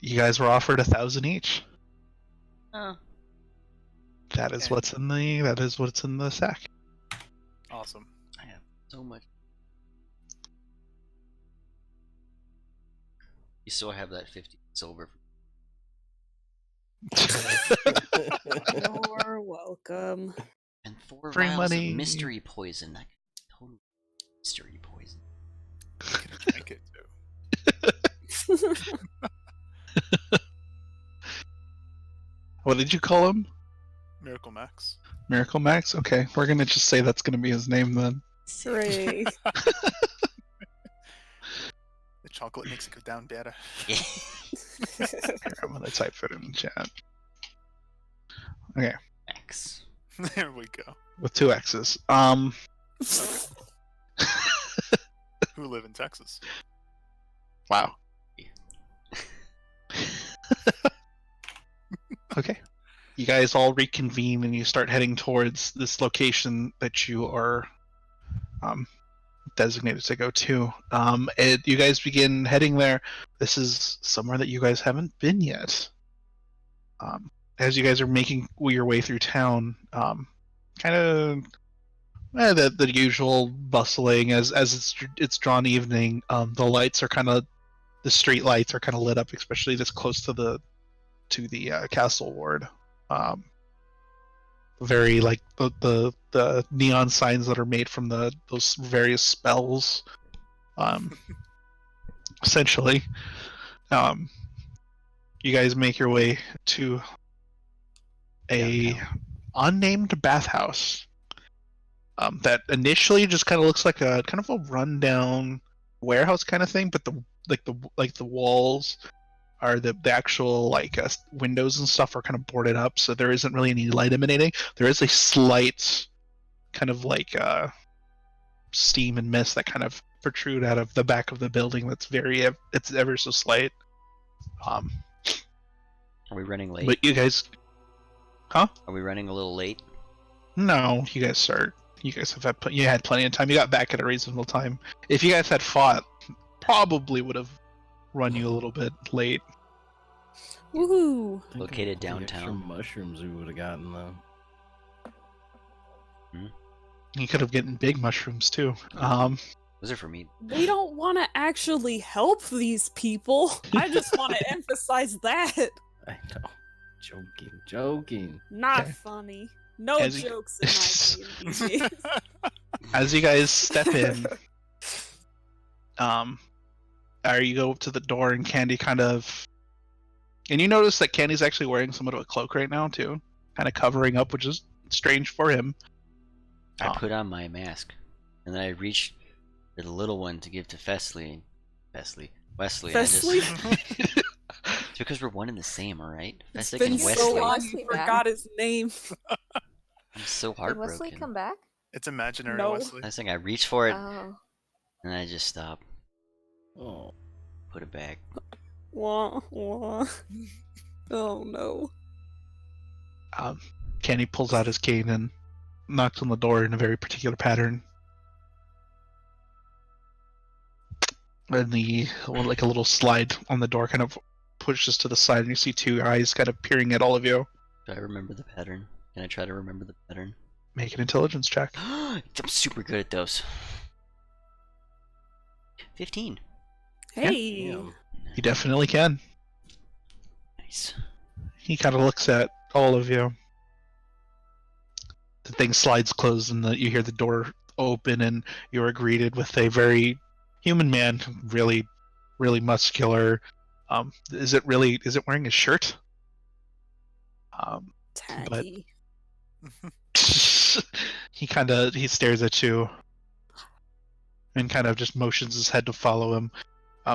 You guys were offered 1,000 each. Oh. That is Okay. what's in the sack. Awesome. I have so much. You still have that 50 silver. You're welcome. And 4 Free vials money. of mystery poison. That total mystery poison. Drink it too. What did you call him? Miracle Max. Miracle Max? Okay, we're gonna just say that's gonna be his name then. Hooray. The chocolate makes it go down better. Here, I'm gonna type it in the chat. Okay, X. There we go. with 2 X's. Who live in Texas? Wow. Okay. You guys all reconvene and you start heading towards this location that you are designated to go to. You guys begin heading there. This is somewhere that you guys haven't been yet. As you guys are making your way through town, kind of the usual bustling as it's drawn evening. The lights are the street lights are kind of lit up, especially this close to the castle ward. Very like the neon signs that are made from those various spells. Essentially, you guys make your way to a unnamed bathhouse that initially just kind of looks like a kind of a rundown warehouse kind of thing, but the walls are the actual windows and stuff are kind of boarded up, so there isn't really any light emanating. There is a slight kind of steam and mist that kind of protrude out of the back of the building. It's ever so slight. Are we running late? But you guys, huh? Are we running a little late? No, you guys have had plenty of time. You got back at a reasonable time. If you guys had fought, probably would have run you a little bit late. Woohoo! Located The extra downtown. mushrooms we would have gotten though. You could have gotten big mushrooms too. Those are for me. We don't want to actually help these people. I just want to emphasize that. I know. Joking. Not Okay. funny. No As you- jokes in my D&D. As you guys step in, you go up to the door and Candy and you notice that Candy's actually wearing somewhat of a cloak right now too, kind of covering up, which is strange for him. I put on my mask, and then I reached for the little one to give to Wesley. Wesley? Because we're one and the same, alright? It's Fessik been and so Wesley. long Wesley you back. forgot his name. I'm so Did heartbroken. Wesley come back? It's imaginary, No. Wesley. I think I reached for it, Oh. and I just stopped. Oh. Put it back. Wah, wah. Oh no. Candy pulls out his cane and knocks on the door in a very particular pattern. And like a little slide on the door kind of pushes to the side, and you see 2 eyes kind of peering at all of you. Do I remember the pattern? Can I try to remember the pattern? Make an intelligence check. I'm super good at those. 15. Hey. Damn. You definitely can. Nice. He kind of looks at all of you. The thing slides closed, and you hear the door open, and you are greeted with a very human man, really, really muscular. Is it wearing a shirt? Tacky. He stares at you and kind of just motions his head to follow him.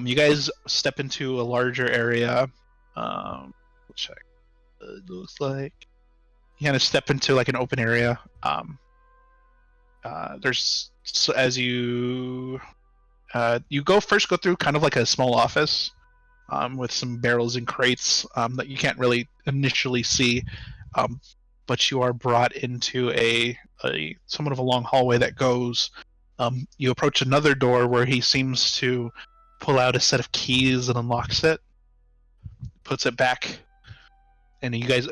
You guys step into a larger area. We'll check. It looks like you kind of step into like an open area. As you go through kind of like a small office with some barrels and crates that you can't really initially see, but you are brought into a somewhat of a long hallway that goes. You approach another door where he seems to pull out a set of keys and unlocks it, puts it back, and you guys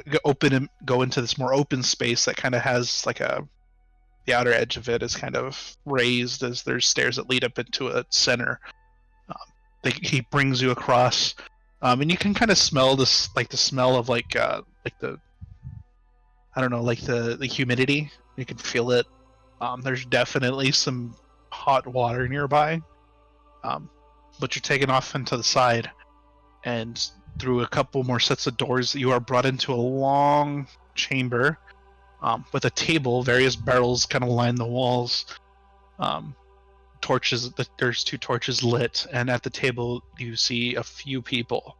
go into this more open space that kind of has like the outer edge of it is kind of raised as there's stairs that lead up into a center. He brings you across, and you can kind of smell this, like the smell of like the, I don't know, like the humidity. You can feel it. There's definitely some hot water nearby, but you're taken off into the side, and through a couple more sets of doors, you are brought into a long chamber with a table. Various barrels kind of line the walls. Torches. There's 2 torches lit, and at the table you see a few people.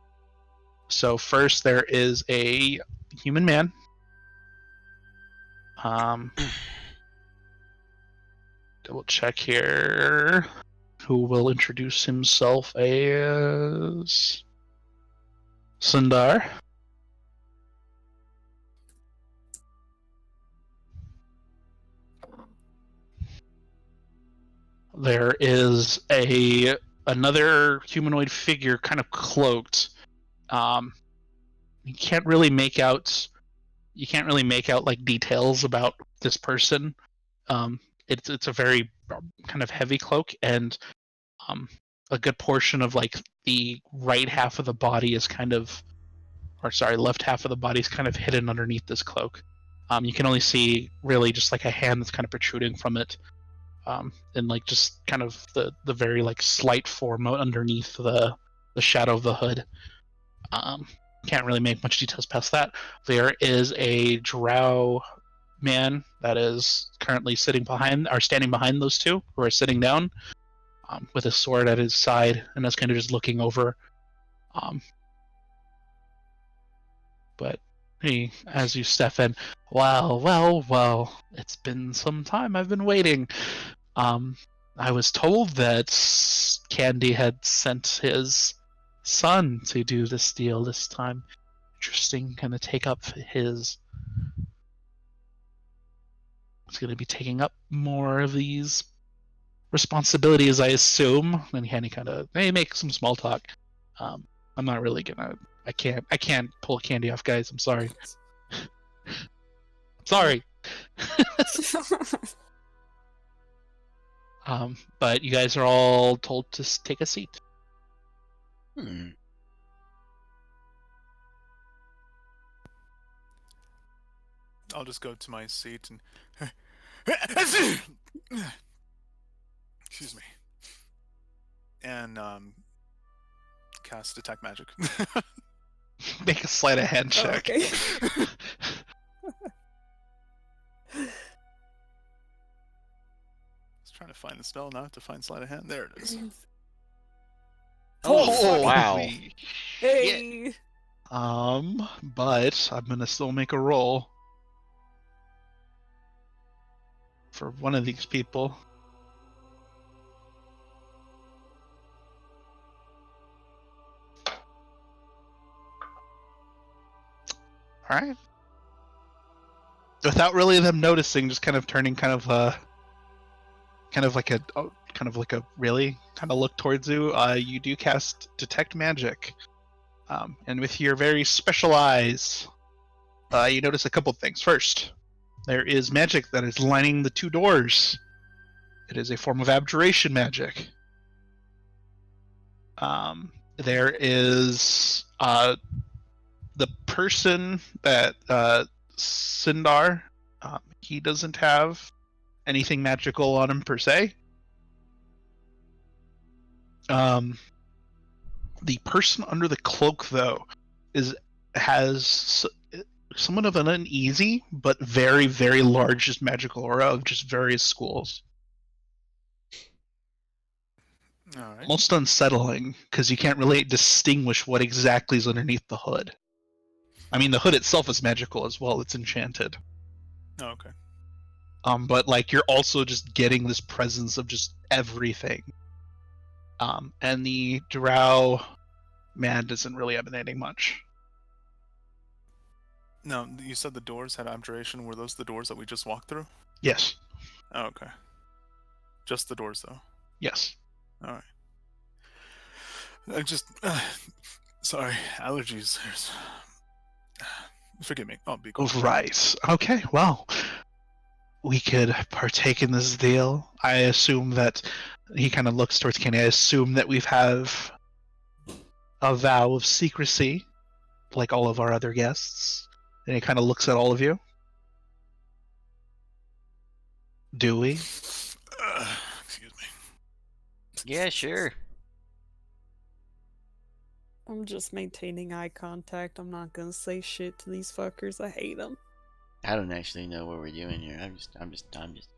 So first there is a human man. Double check here. Who will introduce himself as Sundar. There is another humanoid figure, kind of cloaked. You can't really make out like details about this person. It's a very kind of heavy cloak, and a good portion of like the right half of the body is left half of the body is kind of hidden underneath this cloak. You can only see really just like a hand that's kind of protruding from it. And like just kind of the very like slight form underneath the shadow of the hood. Can't really make much details past that. There is a drow man that is currently standing behind those 2 who are sitting down, with a sword at his side, and is kind of just looking over. But as you step in, well, it's been some time. I've been waiting. I was told that Candy had sent his son to do this deal this time. Interesting, kind of take up his. He's going to be taking up more of these responsibilities, I assume. And Candy kind of make some small talk. I'm not really gonna. I can't pull Candy off, guys. I'm sorry. Sorry. But you guys are all told to take a seat. I'll just go to my seat and excuse me, and cast detect magic. Make a sleight of hand check. Okay. Trying to find the spell now to find sleight of hand. There it is. Oh, wow. Hey. But I'm gonna still make a roll for one of these people. All right. Without really them noticing, just kind of turning kind of like a really kind of look towards you. You do cast detect magic, and with your very special eyes, you notice a couple things. First, there is magic that is lining the 2 doors. It is a form of abjuration magic. There is the person that Sindar. He doesn't have anything magical on him per se. The person under the cloak, though, has somewhat of an uneasy but very, very large just magical aura of just various schools. All right. Almost unsettling, because you can't really distinguish what exactly is underneath the hood. I mean, the hood itself is magical as well. It's enchanted. Oh, okay. But like you're also just getting this presence of just everything. And the drow man isn't really emanating much. No, you said the doors had abjuration. Were those the doors that we just walked through? Yes. Oh, okay. Just the doors, though. Yes. All right. I just sorry, allergies. Forgive me. I'll be cool. Right. Okay, well, we could partake in this deal. I assume that he kind of looks towards Kenny. I assume that we have a vow of secrecy, like all of our other guests. And he kind of looks at all of you. Do we? Excuse me. Yeah, sure. I'm just maintaining eye contact. I'm not gonna say shit to these fuckers. I hate them. I don't actually know what we're doing here. I'm just.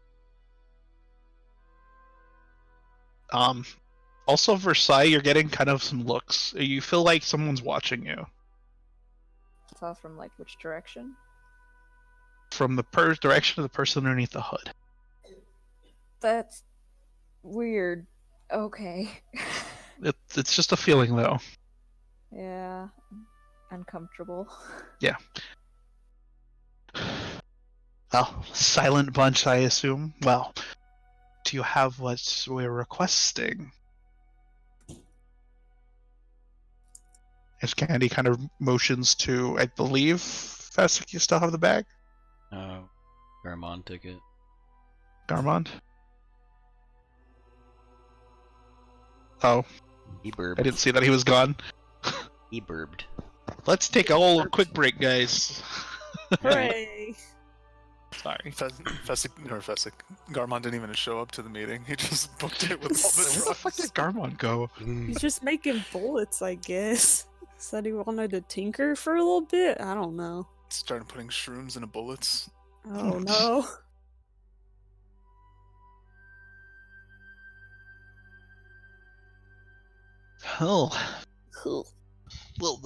Also, Versailles, you're getting kind of some looks. You feel like someone's watching you It's all from like which direction? from the direction of the person underneath the hood. That's weird. Okay. It's just a feeling, though. Yeah. Uncomfortable. Well, silent bunch, I assume. Well, do you have what we're requesting? As Candy kind of motions to, I believe, Fessik, you still have the bag? Garmon took it. Garmond? Oh, He burped. I didn't see that he was gone. He burped. Let's take a whole quick break, guys. Hooray! Sorry. Fessik. Garmon didn't even show up to the meeting. He just booked it with all the Where the fuck did drugs. Garmond go? He's just making bullets, I guess. Said he wanted to tinker for a little bit. I don't know. Started putting shrooms into bullets. Oh no. Oh. Cool. Blah.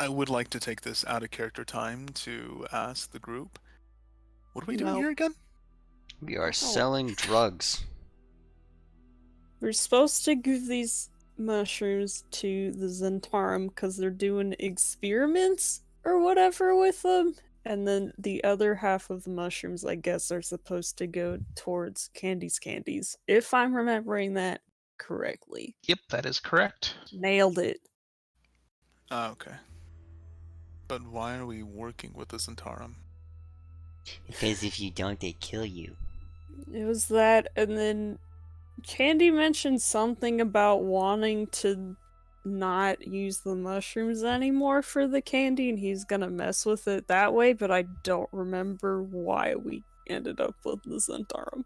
I would like to take this out of character time to ask the group, what are we doing No. here again? We are selling drugs. We're supposed to give these mushrooms to the Zentarum because they're doing experiments or whatever with them. And then the other half of the mushrooms, I guess, are supposed to go towards candies. If I'm remembering that correctly. Yep, that is correct. Nailed it. Okay. But why are we working with the Zentarum? Because if you don't, they kill you. It was that, and then Candy mentioned something about wanting to not use the mushrooms anymore for the candy, and he's gonna mess with it that way, but I don't remember why we ended up with the Zentarum.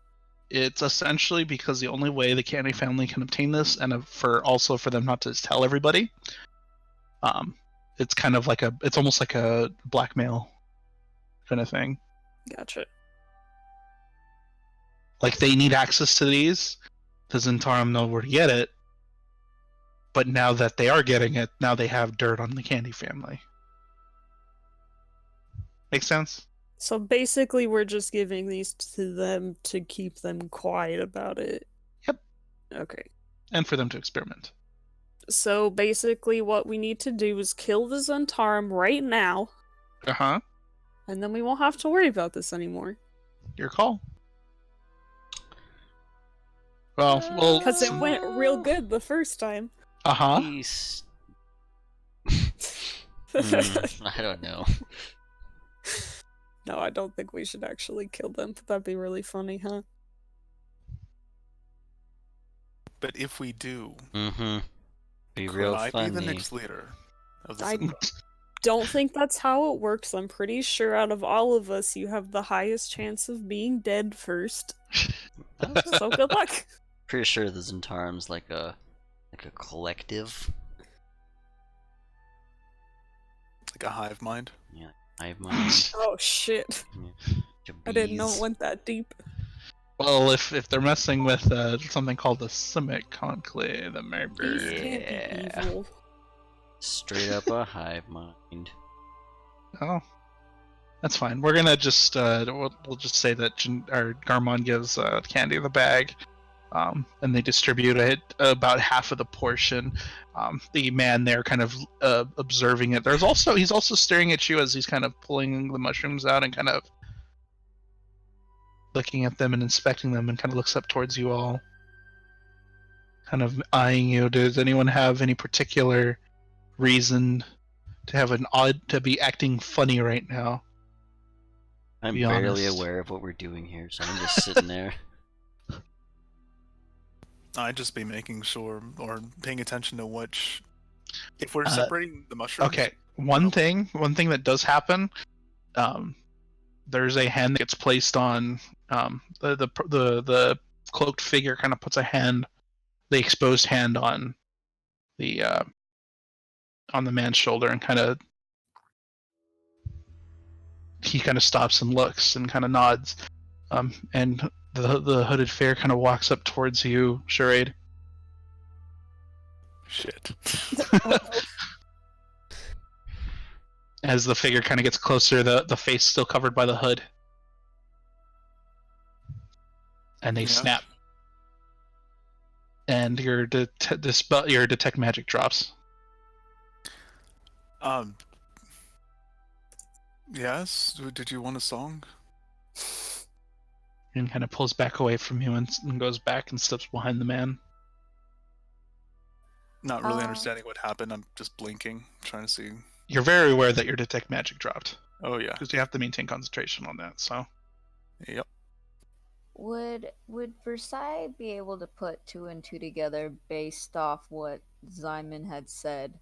It's essentially because the only way the Candy family can obtain this, and for them not to tell everybody, it's kind of like it's almost like a blackmail kind of thing. Gotcha. Like they need access to these, the Zentarum know where to get it, but now that they are getting it, now they have dirt on the Candy family. Make sense? So basically, we're just giving these to them to keep them quiet about it. Yep. Okay. And for them to experiment. So basically, what we need to do is kill the Zentarum right now, Uh-huh. and then we won't have to worry about this anymore. Your call. Well, Because it went real good the first time. uh-huh. Peace. I don't know. No, I don't think we should actually kill them, but that'd be really funny, huh? But if we do, Mm-hmm. Be could real I funny. be the next leader of the I- Zentarum? Don't think that's how it works. I'm pretty sure out of all of us, you have the highest chance of being dead first. So good luck. Pretty sure the Zentarum's like a collective. Like a hive mind? Yeah, hive mind. Oh shit. I didn't know it went that deep. Well, if they're messing with something called the Simic Conclave, then maybe. These can't be Yeah. evil. Straight up a hive mind. Oh, that's fine. We're gonna just we'll just say that Garmon gives Candy the bag, and they distribute it about half of the portion. The man there kind of observing it. He's also staring at you as he's kind of pulling the mushrooms out and kind of looking at them and inspecting them, and kind of looks up towards you all, kind of eyeing you. Does anyone have any particular reason to be acting funny right now. I'm Be barely honest. aware of what we're doing here, so I'm just sitting there. I'd just be making sure or paying attention to which. If we're Uh, separating the mushrooms. Okay, one No. thing that does happen, there's a hand that gets placed on the cloaked figure. Kind of puts the exposed hand on the man's shoulder, and he kind of stops and looks and kind of nods, and the hooded figure kind of walks up towards you, Charade. Shit. As the figure kind of gets closer, the face still covered by the hood, and they Yeah. snap, and your detect magic drops. Yes. Did you want a song? And kind of pulls back away from you and goes back and steps behind the man. Not really understanding what happened. I'm just blinking, trying to see. You're very aware that your detect magic dropped, Oh yeah. because you have to maintain concentration on that. So Yep. Would Versailles be able to put 2 and 2 together based off what Zyman had said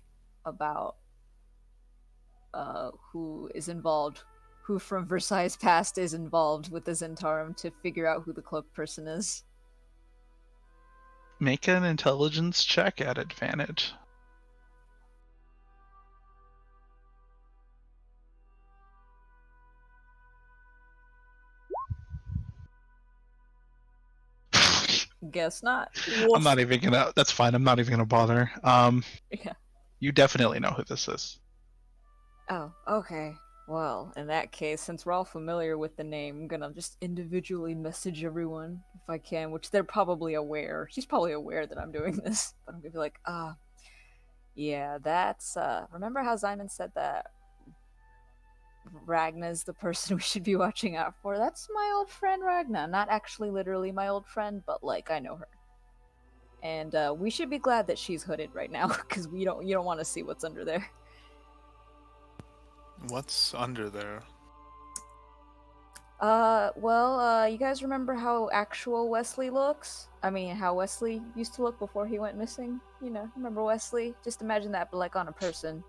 about who is involved, who from Versailles' past is involved with the Zentarum, to figure out who the cloaked person is? make an intelligence check at advantage. Guess not. I'm not even gonna. That's fine. I'm not even gonna bother. Yeah. You definitely know who this is. Oh, okay. Well, in that case, since we're all familiar with the name, I'm gonna just individually message everyone if I can, which they're probably aware. She's probably aware that I'm doing this, but I'm gonna be like, yeah, that's, remember how Zyman said that Ragna's the person we should be watching out for? That's my old friend Ragna. Not actually literally my old friend, but, like, I know her. And, we should be glad that she's hooded right now, because you don't want to see what's under there. What's under there? Well, you guys remember how actual Wesley looks? I mean, how Wesley used to look before he went missing? You know, remember Wesley? Just imagine that, but like on a person.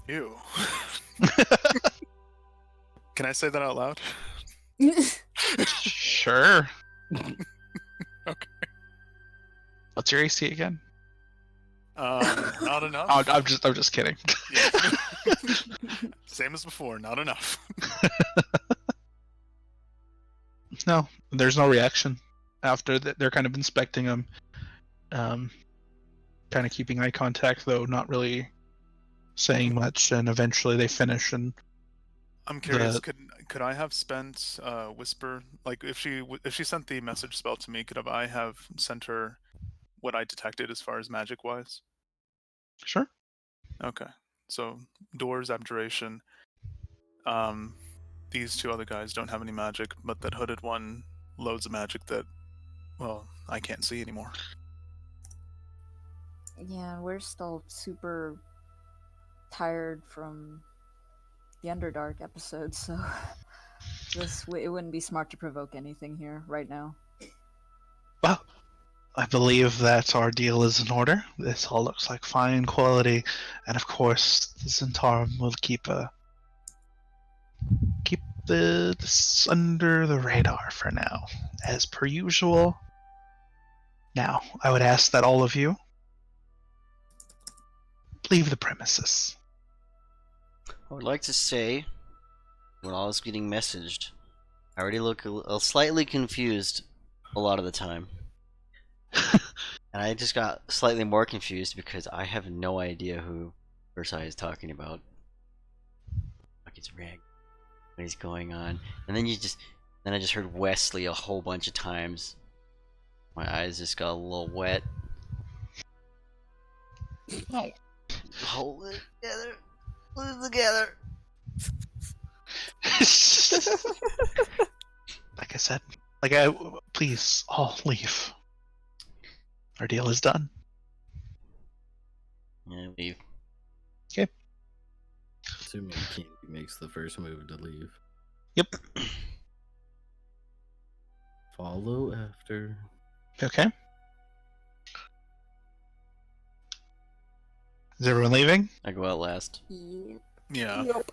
Ew. Can I say that out loud? Sure. Okay. What's your AC again? Not enough. I'm just kidding. Yeah. Same as before. Not enough. No, there's no reaction after that. They're kind of inspecting him, kind of keeping eye contact, though not really saying much. And eventually they finish. And I'm curious. Could I have spent whisper? Like if she sent the message spell to me, could I have sent her what I detected as far as magic wise? sure. Okay. So doors, abjuration. These 2 other guys don't have any magic, but that hooded one loads of magic that, well, I can't see anymore. Yeah, we're still super tired from the Underdark episode, so it wouldn't be smart to provoke anything here right now. Well, I believe that our deal is in order. This all looks like fine quality, and of course, the Zentarum will keep this under the radar for now, as per usual. Now, I would ask that all of you leave the premises. I would like to say, when I was getting messaged, I already look slightly confused a lot of the time. And I just got slightly more confused because I have no idea who Versailles is talking about. Like it's Rag. What is going on? And then I just heard Wesley a whole bunch of times. My eyes just got a little wet. Oh. Hold it together. Put it together. Like I said, please all leave. Our deal is done. Yeah, leave. Assuming Candy makes the first move to leave. Yep. Follow after. Okay. Is everyone leaving? I go out last. Yeah. Yep.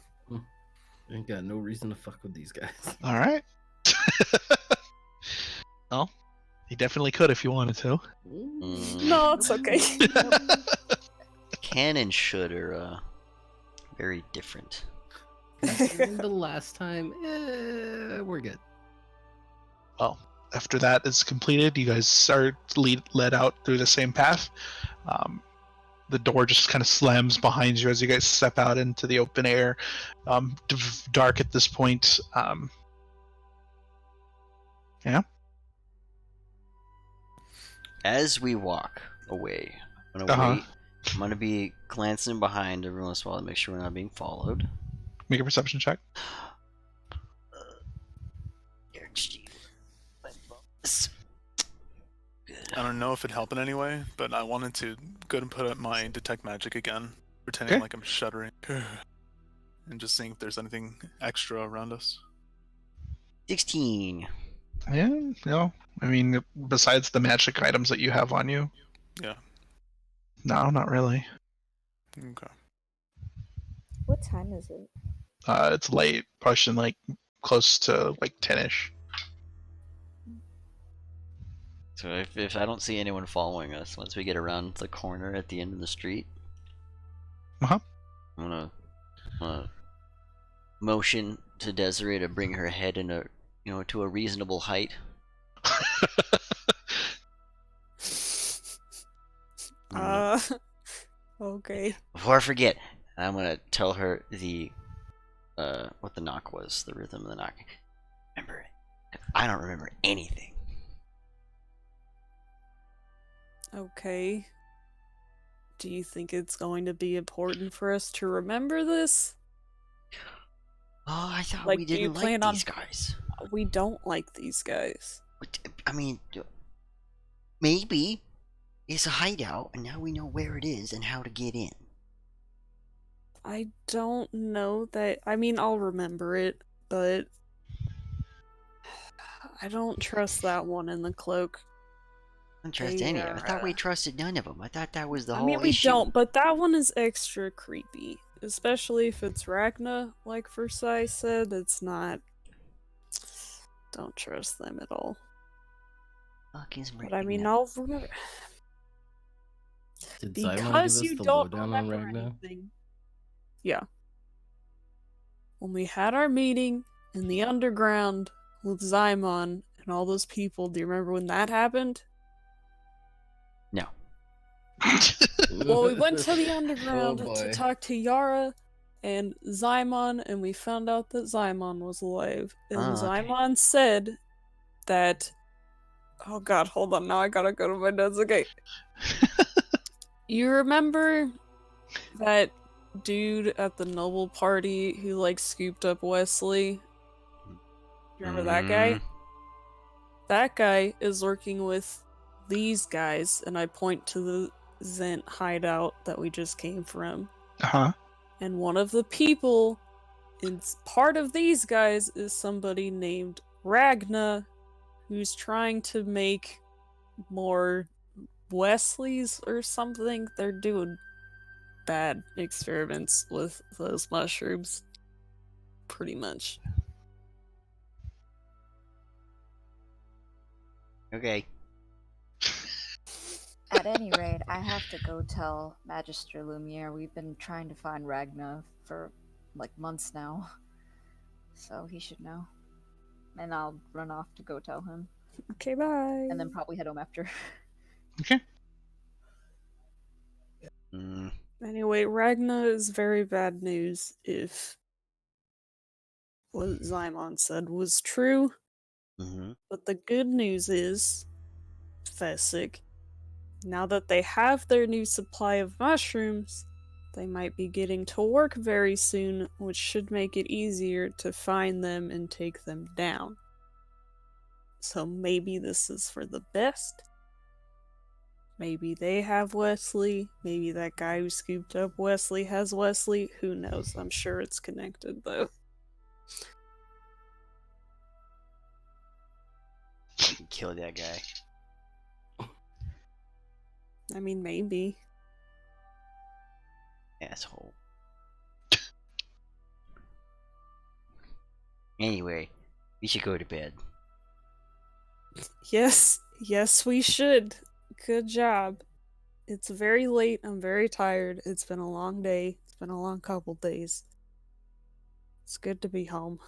Ain't got no reason to fuck with these guys. All right. Well, you definitely could if you wanted to. No, it's okay. Can and should are very different. The last time, we're good. Well, after that is completed, you guys are led out through the same path. The door just kind of slams behind you as you guys step out into the open air. Dark at this point. Yeah. As we walk away, I'm gonna wait. I'm gonna be glancing behind every once in a while to make sure we're not being followed. Make a perception check. I don't know if it'd help in any way, but I wanted to go and put up my detect magic again, pretending Okay. like I'm shuddering, and just seeing if there's anything extra around us. 16. Yeah, no. I mean, besides the magic items that you have on you. Yeah. No, not really. Okay. What time is it? It's late, pushing like close to like 10ish. So if I don't see anyone following us, once we get around the corner at the end of the street, Uh-huh. I'm gonna motion to Desiree to bring her head in to a reasonable height. Okay. Before I forget, I'm gonna tell her what the knock was, the rhythm of the knock. Remember it? I don't remember anything. Okay. Do you think it's going to be important for us to remember this? Oh, I thought Like, we do you didn't like plan on- these guys. We don't like these guys. I mean, maybe it's a hideout, and now we know where it is and how to get in. I don't know that. I mean, I'll remember it, but I don't trust that one in the cloak. I don't trust any of them. I thought we trusted none of them. I thought that was the I whole mean, we issue. don't, but that one is extra creepy. Especially if it's Ragna, like Versailles said. It's not. Don't trust them at all. Fuck is But I mean, Ragna? I'll remember. Did Simon give Because us you the don't lowdown on remember Ragna? anything. Yeah. When we had our meeting in the underground with Zymon and all those people, do you remember when that happened? No. Well, we went to the Oh, underground to boy. talk to Yara and Zymon, and we found out that Zymon was alive. And Oh, okay. Zymon said that... Oh god, hold on, now I gotta go to my notes. Okay. You remember that dude at the Noble party who, like, scooped up Wesley? You remember that guy? Mm. That guy is working with these guys, and I point to the Zent hideout that we just came from. Uh-huh. And one of the people in part of these guys is somebody named Ragna, who's trying to make more Wesleys or something. They're doing bad experiments with those mushrooms. Pretty much. Okay. At any rate, I have to go tell Magister Lumiere we've been trying to find Ragna for like months now. So he should know. And I'll run off to go tell him. Okay, bye. And then probably head home after. Okay. Mm. Anyway, Ragna is very bad news if what Zymon said was true. Mm-hmm. But the good news is, Fessik, now that they have their new supply of mushrooms, they might be getting to work very soon, which should make it easier to find them and take them down. So maybe this is for the best? Maybe they have Wesley. Maybe that guy who scooped up Wesley has Wesley. Who knows? I'm sure it's connected, though. I can kill that guy. I mean, maybe. Asshole. Anyway, we should go to bed. Yes, we should. Good job. It's very late. I'm very tired. It's been a long day. It's been a long couple days. It's good to be home.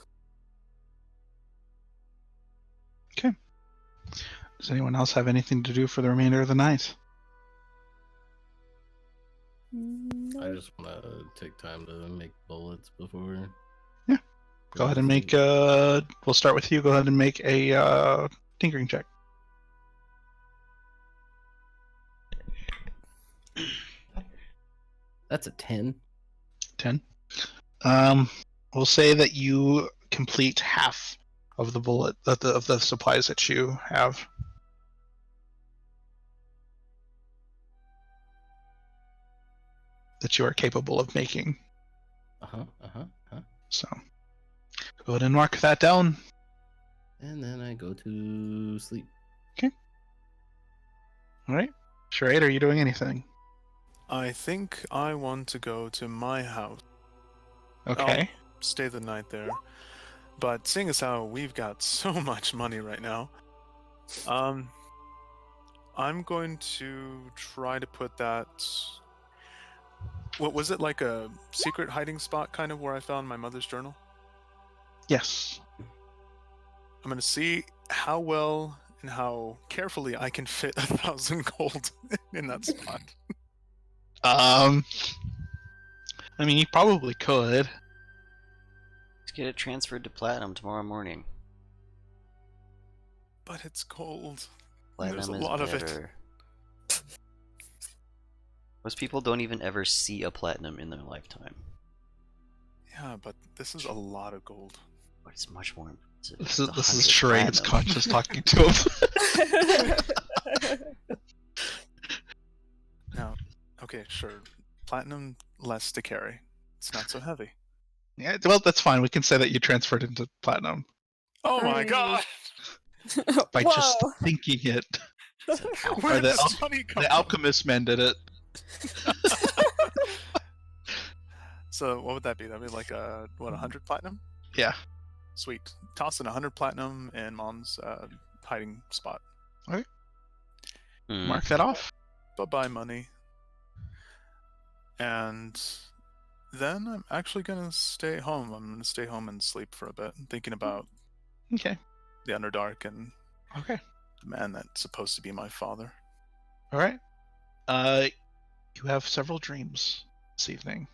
Okay. Does anyone else have anything to do for the remainder of the night? I just want to take time to make bullets before. Yeah. Go ahead and make. We'll start with you. Go ahead and make a tinkering check. That's a 10. 10. We'll say that you complete half of the bullet of the supplies that you have. That you are capable of making. So, go ahead and mark that down. And then I go to sleep. Okay. All right. Charade, are you doing anything? I think I want to go to my house. Okay. I'll stay the night there. But seeing as how we've got so much money right now, I'm going to try to put that... What was it, like a secret hiding spot kind of where I found my mother's journal? Yes. I'm going to see how well and how carefully I can fit 1,000 gold in that spot. I mean, you probably could. Let's get it transferred to platinum tomorrow morning. But it's gold. Platinum There's a is lot of it. better. Most people don't even ever see a platinum in their lifetime. Yeah, but this is a lot of gold. But it's much more expensive. This is Charade's conscious talking to him. Now, okay, sure. Platinum less to carry. It's not so heavy. Yeah, well, that's fine. We can say that you transferred into platinum Oh my god! by just thinking it. Where did the this money come The from? alchemist man did it. So what would that be? That'd be like 100 platinum? Yeah. Sweet. Toss in 100 platinum in Mom's hiding spot. Mark that off. Bye-bye money. And then I'm actually gonna stay home. I'm gonna stay home and sleep for a bit, thinking about Okay. the Underdark and Okay. the man that's supposed to be my father. All right. You have several dreams this evening.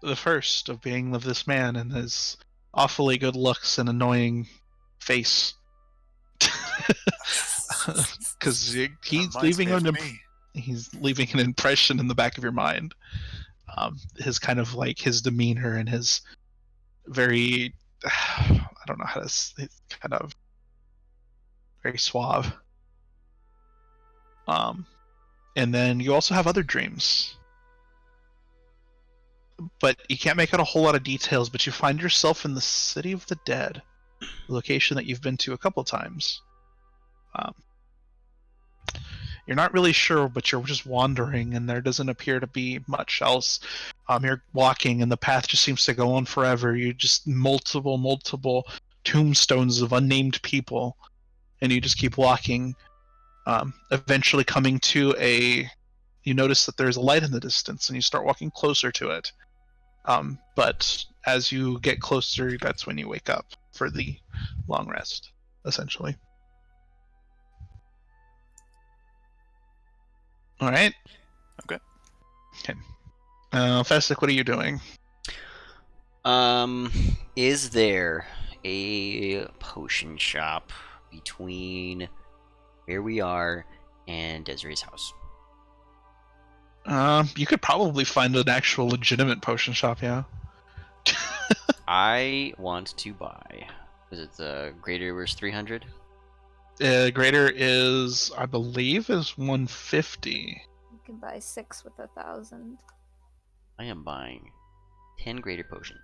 The first of being of this man and his awfully good looks and annoying face. Because he's leaving he's leaving an impression in the back of your mind. His kind of like his demeanor and his very, I don't know how to say, kind of very suave. And then you also have other dreams. But you can't make out a whole lot of details, but you find yourself in the City of the Dead, a location that you've been to a couple times. You're not really sure, but you're just wandering, and there doesn't appear to be much else. You're walking, and the path just seems to go on forever. You just multiple tombstones of unnamed people, and you just keep walking. Eventually coming to you notice that there's a light in the distance, and you start walking closer to it. But as you get closer, that's when you wake up for the long rest, essentially. All right. Okay. Fessik, what are you doing? Is there a potion shop between where we are and Desiree's house? You could probably find an actual legitimate potion shop, yeah. I want to buy. Is it the Greater River's 300? Greater is, I believe, is 150. You can buy 6 with 1,000. I am buying 10 greater potions.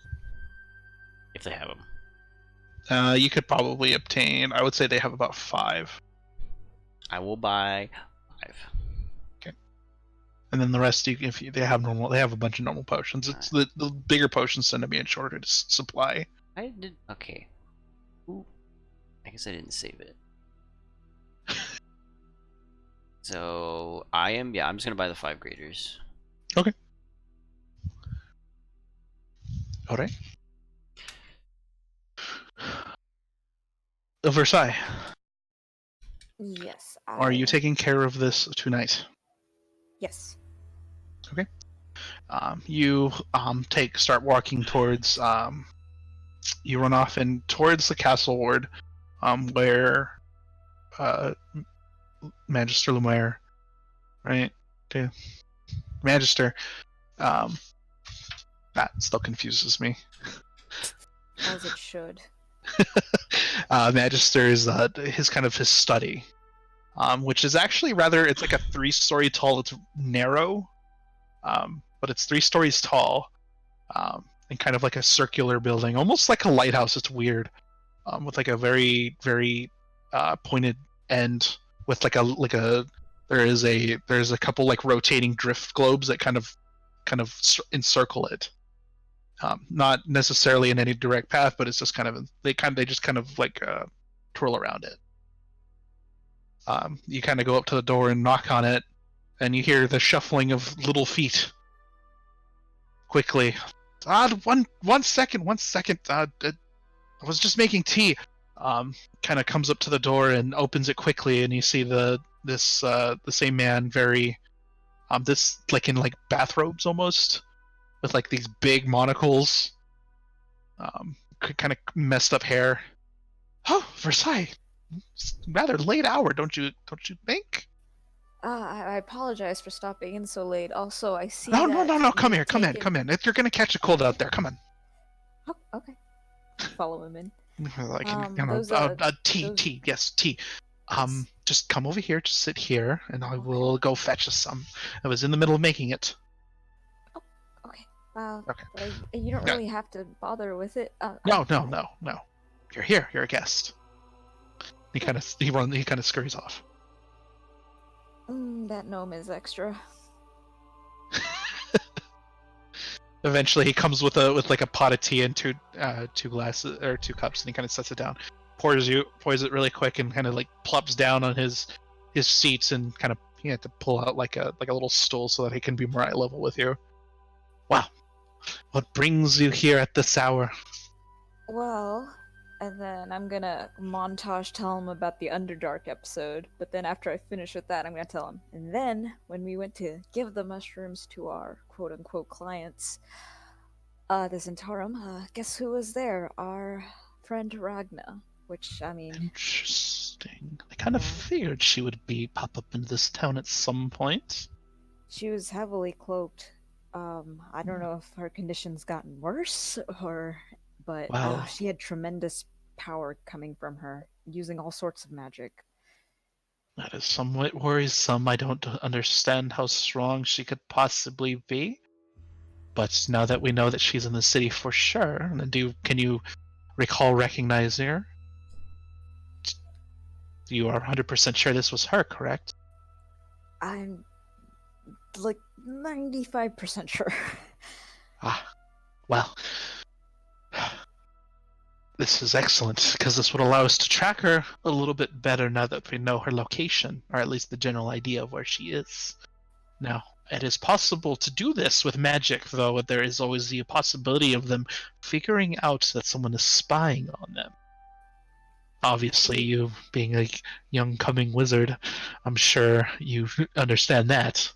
If they have them. You could probably obtain. I would say they have about 5. I will buy 5. And then the rest, they have normal, they have a bunch of normal potions. It's the bigger potions tend to be in shorter supply. I did okay. Ooh, I guess I didn't save it. So I'm just gonna buy the 5 graders. Okay. All right. Versailles, Yes. are you taking care of this tonight? Yes. You start walking towards you run off and towards the castle ward, where Magister Lumiere, right? Okay. Magister, that still confuses me. As it should. Magister is his study, which is actually it's like a 3-story tall. It's narrow, but it's 3 stories tall, and kind of like a circular building, almost like a lighthouse. It's weird, with like a very very pointed end, with there's a couple like rotating drift globes that kind of encircle it. Not necessarily in any direct path, but it's just they just twirl around it. You kind of go up to the door and knock on it, and you hear the shuffling of little feet. Quickly, one second. I was just making tea. Kind of comes up to the door and opens it quickly, and you see the same man, very this like in like bathrobes almost, with like these big monocles, kind of messed up hair. Oh, Versailles, it's rather late hour, don't you think? I apologize for stopping in so late. Also, I see. No, that come you've in. taken- If you're gonna catch a cold out there, come on. Oh, okay. Follow him in. Like those, tea. Yes, tea. Yes. Just come over here, just sit here, and I will go fetch us some. I was in the middle of making it. Okay. Okay. You don't Yeah. really have to bother with it. No. You're here. You're a guest. He kind of scurries off. That gnome is extra. Eventually, he comes with like a pot of tea and two glasses or 2 cups, and he kind of sets it down, pours it really quick, and kind of like plops down on his seats, and kind of he had to pull out like a little stool so that he can be more eye level with you. Wow, what brings you here at this hour? Well, and then I'm gonna montage tell him about the Underdark episode, but then after I finish with that, I'm gonna tell him. And then, when we went to give the mushrooms to our quote-unquote clients, this interim, guess who was there? Our friend Ragna, which, I mean... Interesting. I kind of figured she would pop up into this town at some point. She was heavily cloaked. I don't know if her condition's gotten worse, but Wow. she had tremendous power coming from her, using all sorts of magic. That is somewhat worrisome. I don't understand how strong she could possibly be. But now that we know that she's in the city for sure, can you recall recognizing her? You are 100% sure this was her, correct? I'm like 95% sure. Well. This is excellent, because this would allow us to track her a little bit better now that we know her location, or at least the general idea of where she is. Now, it is possible to do this with magic, though there is always the possibility of them figuring out that someone is spying on them. Obviously, you being a young coming wizard, I'm sure you understand that.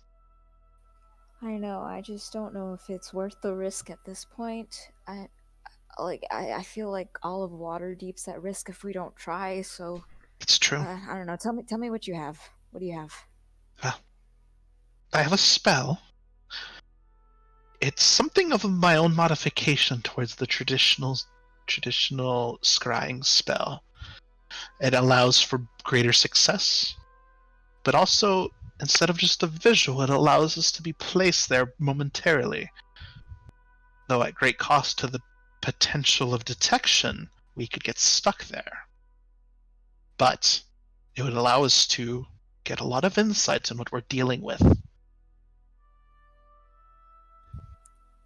I know, I just don't know if it's worth the risk at this point. I feel like all of Waterdeep's at risk if we don't try, so... It's true. I don't know, tell me what you have. What do you have? I have a spell. It's something of my own modification towards the traditional scrying spell. It allows for greater success, but also, instead of just a visual, it allows us to be placed there momentarily. Though at great cost to the potential of detection, we could get stuck there. But it would allow us to get a lot of insights on what we're dealing with.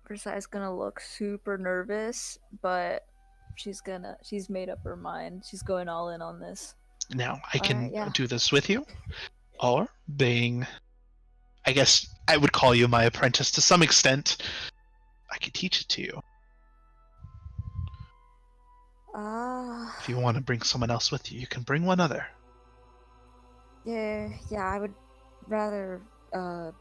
Versailles is gonna look super nervous, but she's made up her mind. She's going all in on this. Now, I can yeah. do this with you, or being, I guess I would call you my apprentice to some extent, I could teach it to you. If you want to bring someone else with you, you can bring one other. Yeah, I would rather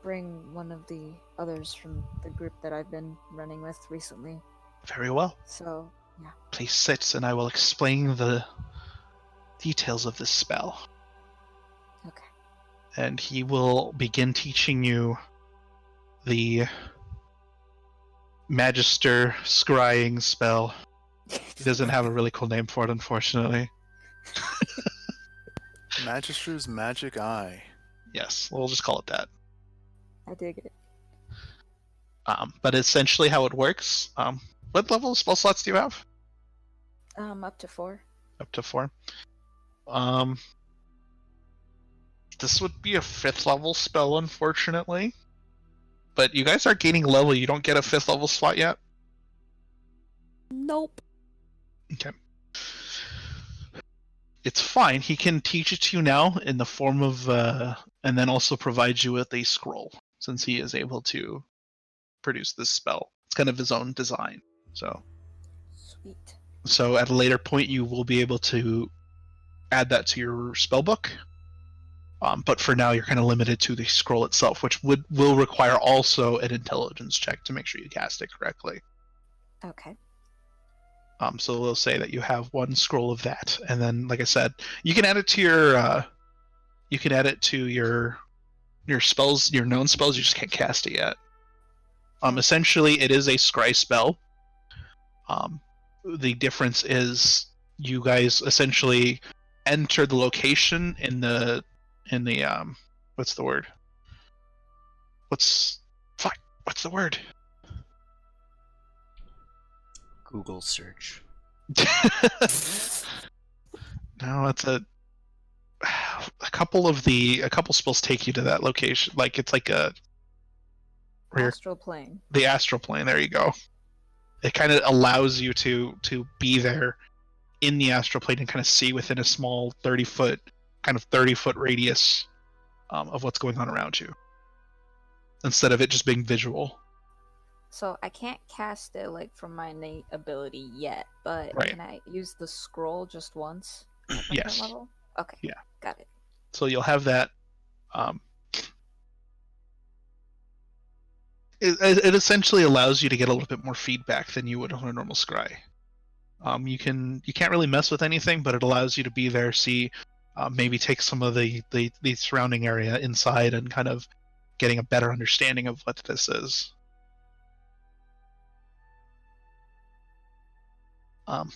bring one of the others from the group that I've been running with recently. Very well. So, yeah. Please sit, and I will explain the details of this spell. Okay. And he will begin teaching you the Magister Scrying spell. He doesn't have a really cool name for it, unfortunately. Magister's Magic Eye. Yes, we'll just call it that. I dig it. But essentially how it works, what level of spell slots do you have? Up to 4. Up to 4. This would be a 5th level spell, unfortunately. But you guys are gaining level, you don't get a 5th level slot yet? Nope. Okay. It's fine. He can teach it to you now in the form of, and then also provide you with a scroll, since he is able to produce this spell. It's kind of his own design. Sweet. So at a later point, you will be able to add that to your spell book. But for now, you're kind of limited to the scroll itself, which will require also an intelligence check to make sure you cast it correctly. Okay. So we'll say that you have one scroll of that, and then, like I said, you can add it to your your spells, your known spells. You just can't cast it yet. Essentially, it is a scry spell. The difference is you guys essentially enter the location in the what's the word? What's the word? Google search. No, it's a couple spells take you to that location. Like it's like a Astral plane. The astral plane. There you go. It kind of allows you to be there in the astral plane and kind of see within a small 30-foot radius of what's going on around you, instead of it just being visual. So I can't cast it like from my innate ability yet, but Right. Can I use the scroll just once? At my Yes. current level? Okay. Yeah. Got it. So you'll have that. It essentially allows you to get a little bit more feedback than you would on a normal scry. You can't really mess with anything, but it allows you to be there, see, maybe take some of the surrounding area inside, and kind of getting a better understanding of what this is.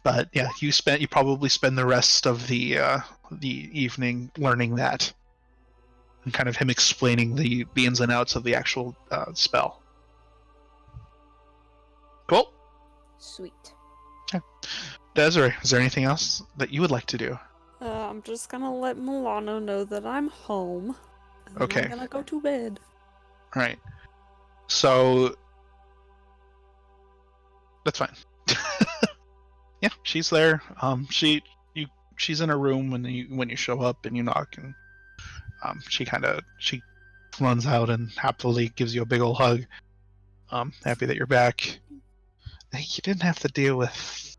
But yeah, you probably spend the rest of the evening learning that, and kind of him explaining the ins and outs of the actual spell. Cool. Sweet. Desiree, is there anything else that you would like to do? I'm just gonna let Milano know that I'm home. And then Okay. I'm gonna go to bed. All right. So that's fine. Yeah, she's there. She's in her room when you show up and you knock, and she runs out and happily gives you a big old hug. Happy that you're back. Hey, you didn't have to deal with,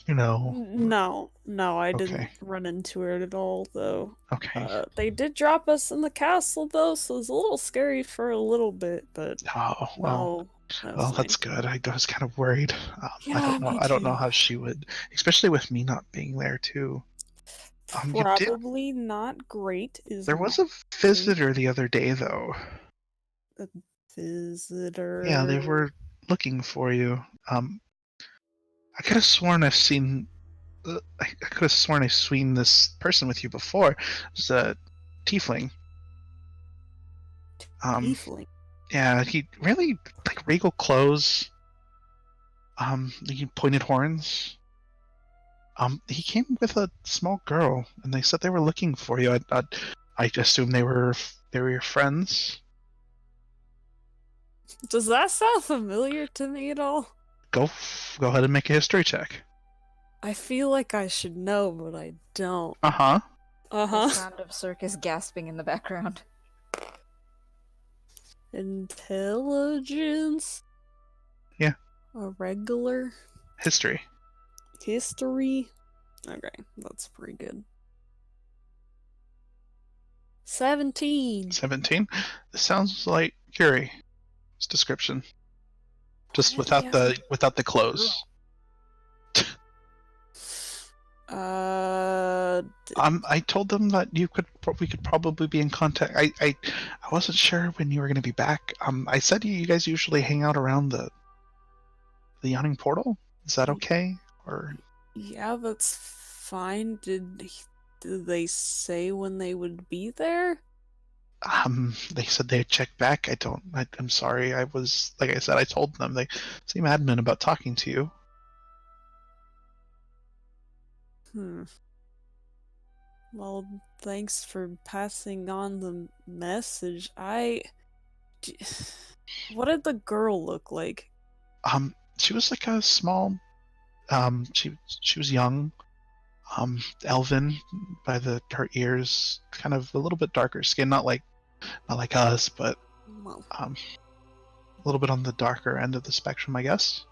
No, I didn't Okay. run into it at all, though. Okay. They did drop us in the castle, though, so it's a little scary for a little bit, but Oh well. no, Well, that's good. I was kind of worried. Yeah, me I don't know too. how she would, especially with me not being there too. You did. Probably not great. There was a visitor the other day, though. Visitor. Yeah, they were looking for you. I could have sworn I've seen I could have sworn I've seen this person with you before. It was a tiefling. Tiefling. Yeah, he really like regal clothes. He pointed horns. He came with a small girl, and they said they were looking for you. I assume they were your friends. Does that sound familiar to me at all? Go ahead and make a history check. I feel like I should know, but I don't. Uh-huh. The sound of Circus gasping in the background. Intelligence? Yeah. A regular? History. History? Okay, that's pretty good. 17. 17. This sounds like Curie. Description. Just What without the clothes. I told them that we could probably be in contact. I wasn't sure when you were going to be back. I said you guys usually hang out around the yawning portal. Is that okay? Or Yeah, that's fine. Did they say when they would be there? they said they'd check back. I'm sorry. Like I said, I told them. They seem adamant about talking to you. Well, thanks for passing on the message. What did the girl look like? She was like a small. She was young. Elven by her ears, kind of a little bit darker skin, not like us, but Well, a little bit on the darker end of the spectrum, I guess.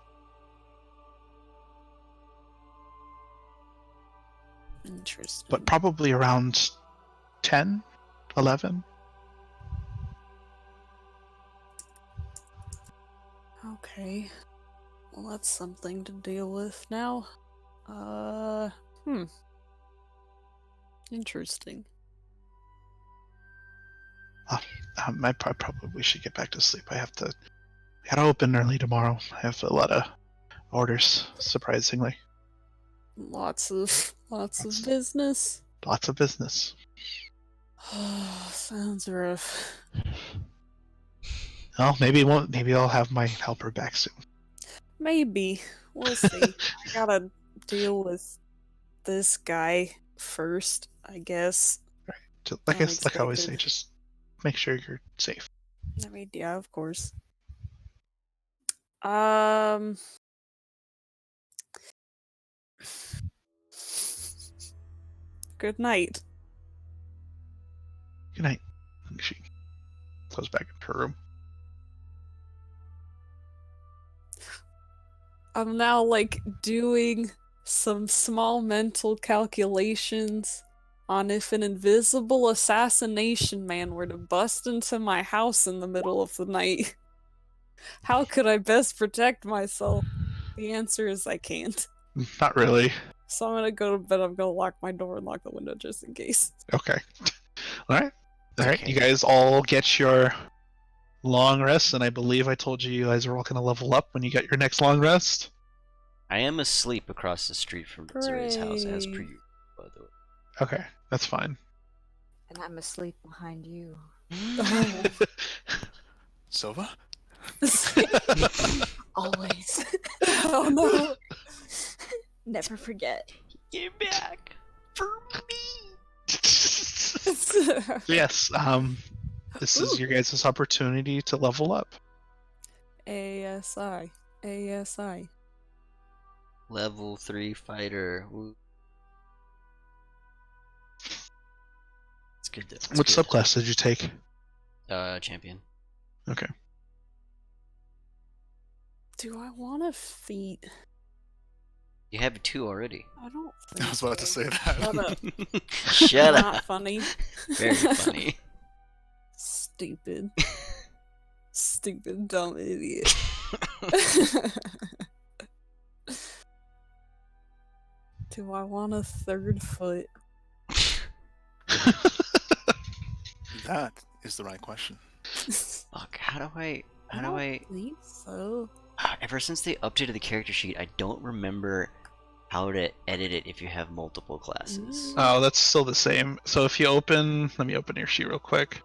interesting. But probably around 10, 11. Okay. Well, that's something to deal with now. Interesting. I probably should get back to sleep. Gotta open early tomorrow. I have a lot of orders, surprisingly. Lots of business. Lots of business. Sounds rough. Well, maybe I'll have my helper back soon. Maybe. We'll see. I gotta deal with this guy first, I guess. Like I always say, just make sure you're safe. I mean, yeah, of course. Good night. Good night. She goes back into her room. I'm now doing some small mental calculations on if an invisible assassination man were to bust into my house in the middle of the night. How could I best protect myself? The answer is I can't. Not really. So I'm gonna go to bed. I'm gonna lock my door and lock the window just in case. Okay. All right. Okay. You guys all get your long rest, and I believe I told you guys are all gonna level up when you get your next long rest. I am asleep across the street from Zoe's house, as per Hooray. you, by the way. Okay, that's fine. And I'm asleep behind you. Sova? Always. Oh no! Never forget. Get back for me. Yes, this is your guys' opportunity to level up. ASI. Level 3 fighter. Woo. It's good. What subclass did you take? Champion. Okay. Do I want a feat? You have 2 already. I don't think I was about to so. say that. Shut up. Shut Not up. funny. Very funny. Stupid. Stupid, dumb idiot. Do I want a 3rd foot? That is the right question. Fuck, how do I think so. ever since they updated the character sheet, I don't remember how to edit it if you have multiple classes. Oh, that's still the same. So if you open, let me open your sheet real quick.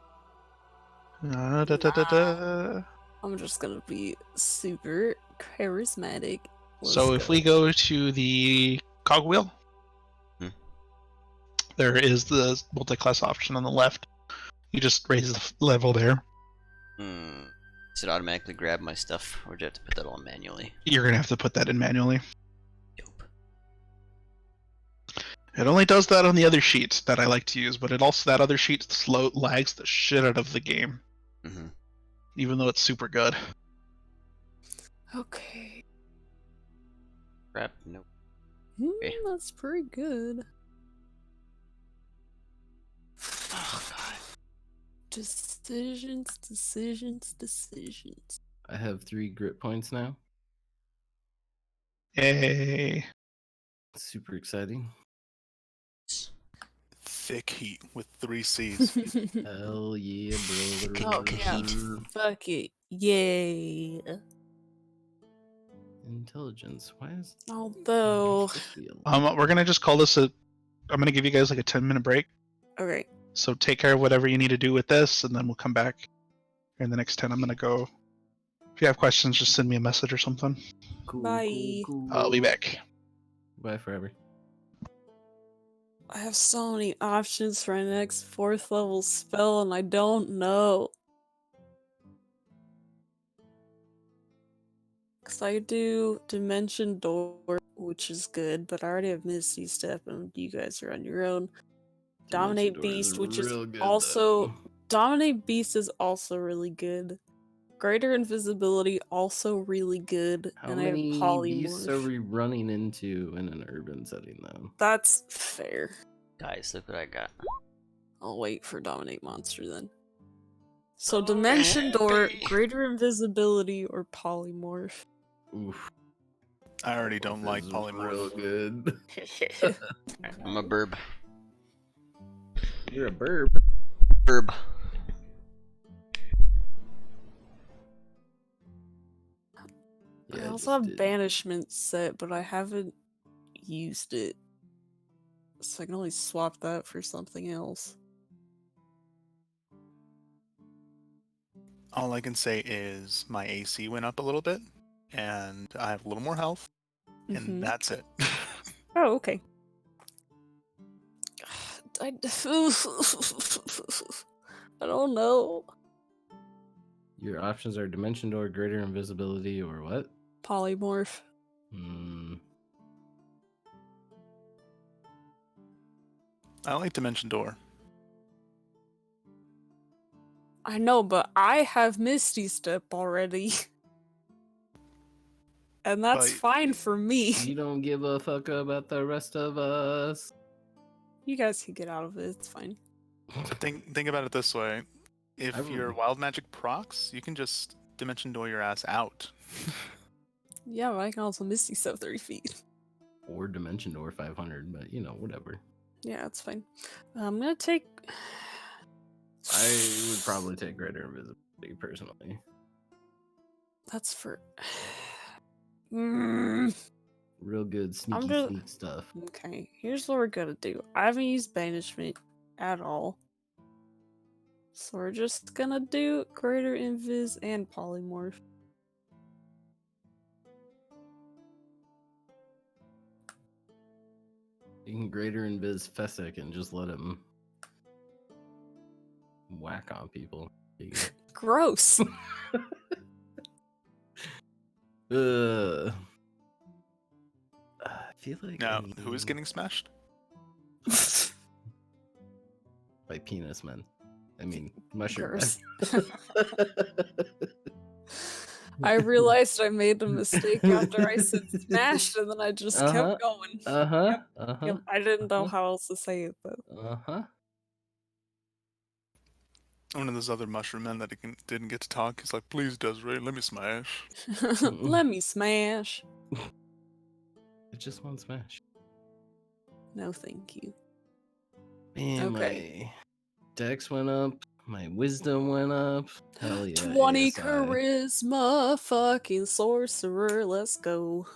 Da. I'm just gonna be super charismatic. So if we go to the cogwheel, Hmm. there is the multi-class option on the left. You just raise the level there. Does it automatically grab my stuff, or do you have to put that all manually? You're gonna have to put that in manually. Dope. It only does that on the other sheet that I like to use, but it also that other sheet lags the shit out of the game, even though it's super good. Okay. Crap, nope. Okay. That's pretty good. Oh god. Decisions. I have 3 grit points now. Yay! Super exciting. Thick heat with 3 C's. Hell yeah, brother. Oh, yeah. Fuck it. Yay. Intelligence. Why is Although. We're gonna just call this a. I'm gonna give you guys like a 10-minute break. Okay. So take care of whatever you need to do with this, and then we'll come back. In the next 10, I'm gonna go. If you have questions, just send me a message or something. Cool, Bye. Cool. I'll be back. Bye forever. I have so many options for my next 4th level spell, and I don't know. Because I do Dimension Door, which is good, but I already have Misty Step, and you guys are on your own. Dominate Beast, which is also... Dominate Beast is also really good. Greater Invisibility, also really good. How and I have many beasts are Polymorph. we running into in an urban setting, though? That's fair. Guys, look what I got. I'll wait for Dominate Monster then. So Dimension Door, Greater Invisibility, or Polymorph. Oof. I already don't like This is polymorph. Real good. I'm a burb. You're a burb. Burb. I also have Banishment set, but I haven't used it. So I can only swap that for something else. All I can say is my AC went up a little bit, and I have a little more health, and that's it. Oh, okay. I don't know. Your options are Dimension Door, Greater Invisibility, or what? Polymorph. I like Dimension Door. I know, but I have Misty Step already. And that's fine for me. You don't give a fuck about the rest of us. You guys can get out of it, it's fine. Think about it this way. If your wild magic procs, you can just Dimension Door your ass out. Yeah, but I can also Misty Step 30 feet. Or Dimension Door 500, but you know, whatever. Yeah, it's fine. I'm gonna take... I would probably take Greater Invisibility, personally. That's for... Real good sneaky sneak stuff. Okay, here's what we're gonna do. I haven't used Banishment at all. So we're just gonna do Greater Invis and Polymorph. You can Greater Invis Fessik and just let him whack on people. Gross! I feel like... Now, who is getting smashed? By penis men. I mean, mushroom men. I realized I made a mistake after I said smashed, and then I just kept going. Yep, I didn't know how else to say it, though. One of those other mushroom men that didn't get to talk. He's like, please, Desiree, let me smash. Let me smash. I just want smash. No, thank you. Man, my dex went up. My wisdom went up. Hell yeah. 20 ASI. charisma, fucking sorcerer. Let's go.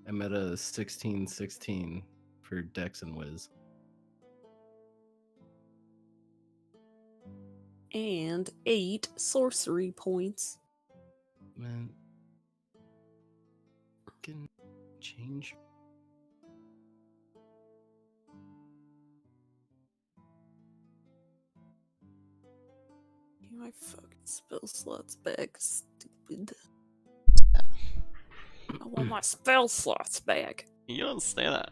I'm at a 16/16 for Dex and Wiz. And 8 sorcery points. Man, can change. Give my fucking spell slots back, stupid. I want my spell slots back. You don't say that.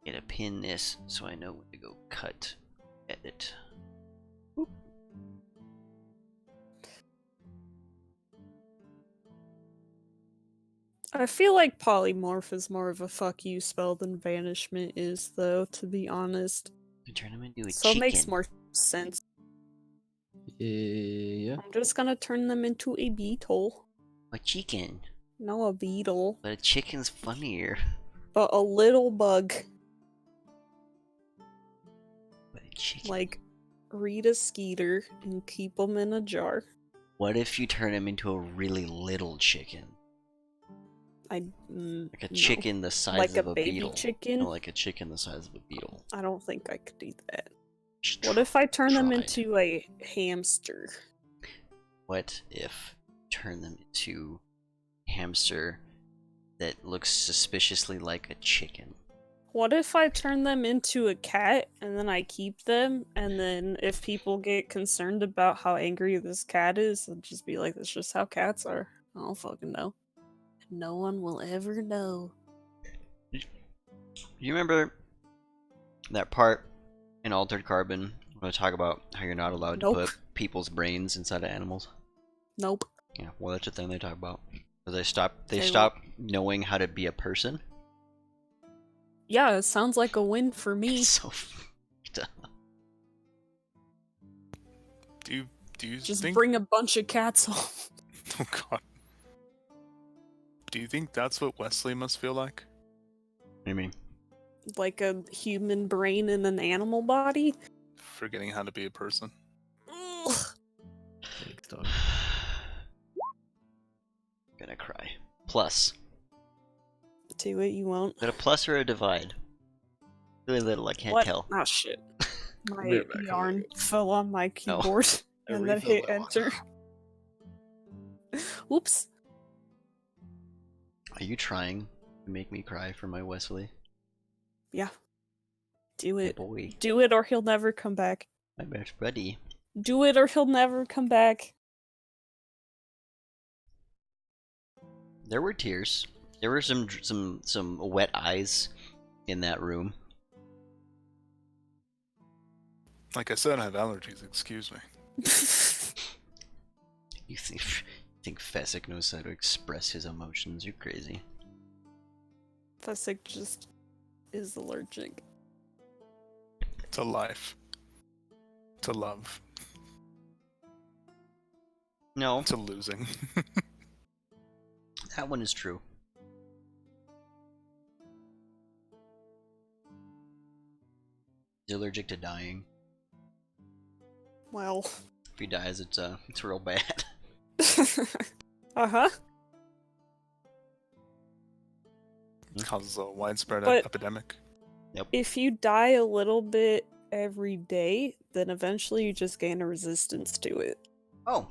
Gotta pin this so I know when to go cut, edit. Whoop. I feel like polymorph is more of a fuck you spell than banishment is, though, to be honest. You turn him into a So it chicken. makes more sense. Yeah. I'm just gonna turn them into a beetle. A chicken. No, a beetle. But a chicken's funnier. But a little bug. But a chicken. Like, read a skeeter and keep them in a jar. What if you turn him into a really little chicken? Like Like a chicken the size Like of a a baby beetle. chicken? No, like a chicken the size of a beetle. I don't think I could do that. Just What if I turn them tried. into a hamster? What if turn them into a hamster that looks suspiciously like a chicken? What if I turn them into a cat and then I keep them, and then if people get concerned about how angry this cat is, I'll just be like, that's just how cats are. I don't fucking know. No one will ever know. You remember that part in Altered Carbon when I talk about how you're not allowed Nope. to put people's brains inside of animals? Nope. Yeah, well, that's the thing they talk about. They They stop knowing how to be a person. Yeah, it sounds like a win for me. It's so fucked up. Do you Just think? bring a bunch of cats home. Oh god. Do you think that's what Wesley must feel like? What do you mean? Like a human brain in an animal body? Forgetting how to be a person. Ugh. Thanks, dog. Gonna cry. Plus. Do it, you won't. Is it a plus or a divide? Really little, I can't What? tell. Oh shit. My Be right back, yarn fell on my keyboard I and then refilled hit my water. enter. Whoops. Are you trying to make me cry for my Wesley? Yeah. Do My it. boy. Do it or he'll never come back. My best buddy. Do it or he'll never come back. There were tears. There were some wet eyes in that room. Like I said, I have allergies. Excuse me. You think Fessik knows how to express his emotions? You're crazy. Fessik just is allergic. To life. To love. No, To losing. that one is true. He's allergic to dying. Well. If he dies, it's real bad. Uh-huh. Causes a widespread But- epidemic. If you die a little bit every day, then eventually you just gain a resistance to it. Oh,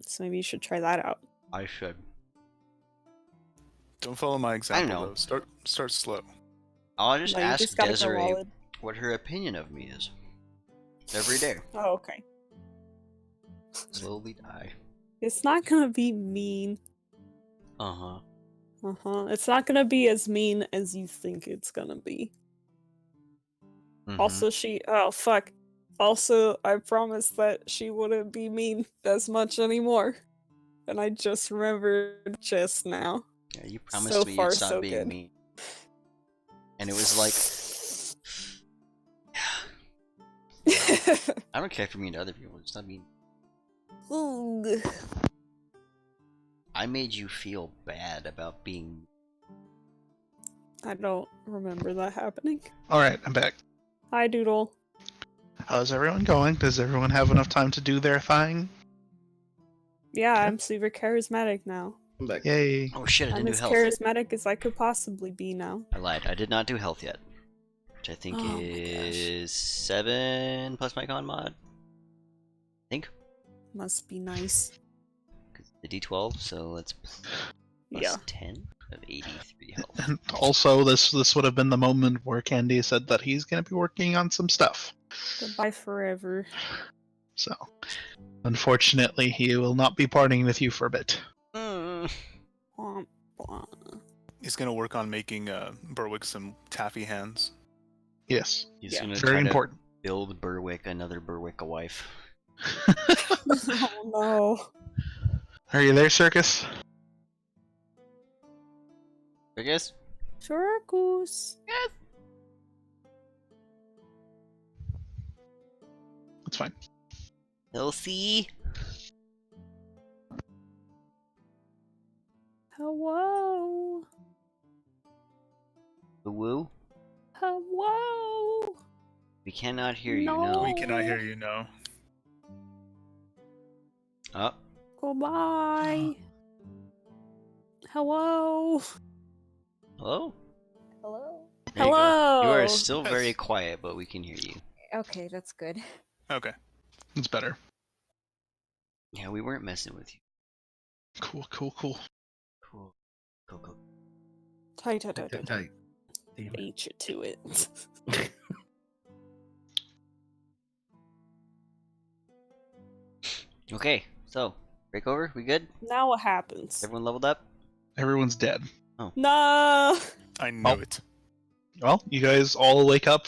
So maybe you should try that out. I should. Don't follow my example know. though. Start slow. I'll just No, you ask just gotta go Desiree all in. what her opinion of me is. Every day. Oh, okay. Slowly die. It's not gonna be mean. Uh-huh. It's not gonna be as mean as you think it's gonna be. Mhm. Also, oh fuck. Also, I promised that she wouldn't be mean as much anymore. And I just remembered just now. Yeah, you promised So me far, you'd stop so being good. mean. And it was like, I don't care if you're mean to other people, just not mean. Ugh. I made you feel bad about being. I don't remember that happening. All right, I'm back. Hi, Doodle. How's everyone going? Does everyone have enough time to do their thing? Yeah, Okay. I'm super charismatic now. I'm back. Yay! Oh shit! I I'm didn't do as health. charismatic as I could possibly be now. I lied. I did not do health yet, which I think Oh my gosh. is 7 plus my con mod. I think Must be nice. 'cause the D12. So let's plus Yeah. 10 of 83 health. And also, this would have been the moment where Candy said that he's going to be working on some stuff. Goodbye forever. So, unfortunately, he will not be partying with you for a bit. Mm. Womp womp. He's gonna work on making Berwick some taffy hands. Yes, He's Yeah. gonna very try to important. build Berwick another Berwick a wife. Oh no. Are you there, Circus? I guess. Circus. That's fine. Healthy. Hello. The woo. Hello. We cannot hear you. No. No. We cannot hear you, no. Oh. Goodbye. Hello. Hello. Hello? There you go. You Hello. are still very quiet, but we can hear you. Okay, that's good. Okay. It's better. Yeah, we weren't messing with you. Cool. Cool. Cool. Tight. Tight. Damn it. Beat you to it. Okay, so break over. We good? Now what happens? Everyone leveled up. Everyone's dead. No. I knew Oh. it. Well, you guys all wake up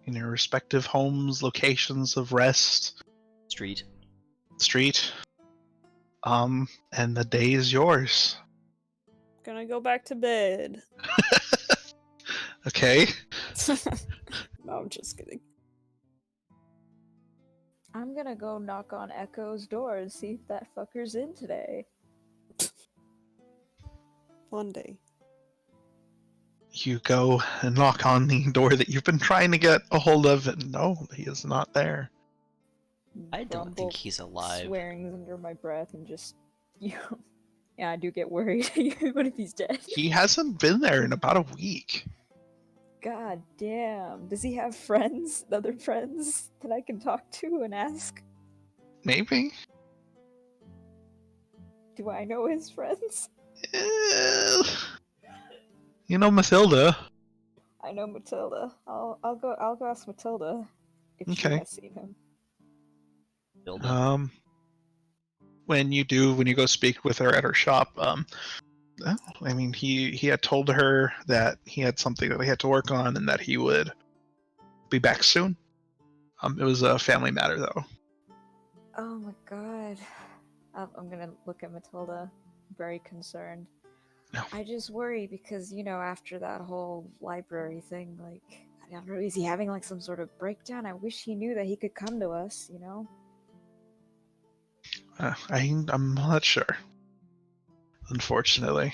in your respective homes, locations of rest, Street. street. And the day is yours. Gonna go back to bed. Okay. No, I'm just kidding. I'm gonna go knock on Echo's door and see if that fucker's in today. One day. You go and knock on the door that you've been trying to get a hold of, and no, he is not there. I don't think he's alive. Swearings under my breath and just, yeah, I do get worried. What if he's dead? He hasn't been there in about a week. God damn. Does he have friends? Other friends that I can talk to and ask? Maybe. Do I know his friends? Eh, you know Matilda. I know Matilda. I'll go ask Matilda if she Okay. has seen him. Build up. When you go speak with her at her shop, I mean, he had told her that he had something that he had to work on and that he would be back soon. It was a family matter, though. Oh my god. I'm gonna look at Matilda, very concerned. No. I just worry because, after that whole library thing, like, I don't know, is he having like some sort of breakdown? I wish he knew that he could come to us, I'm not sure. Unfortunately.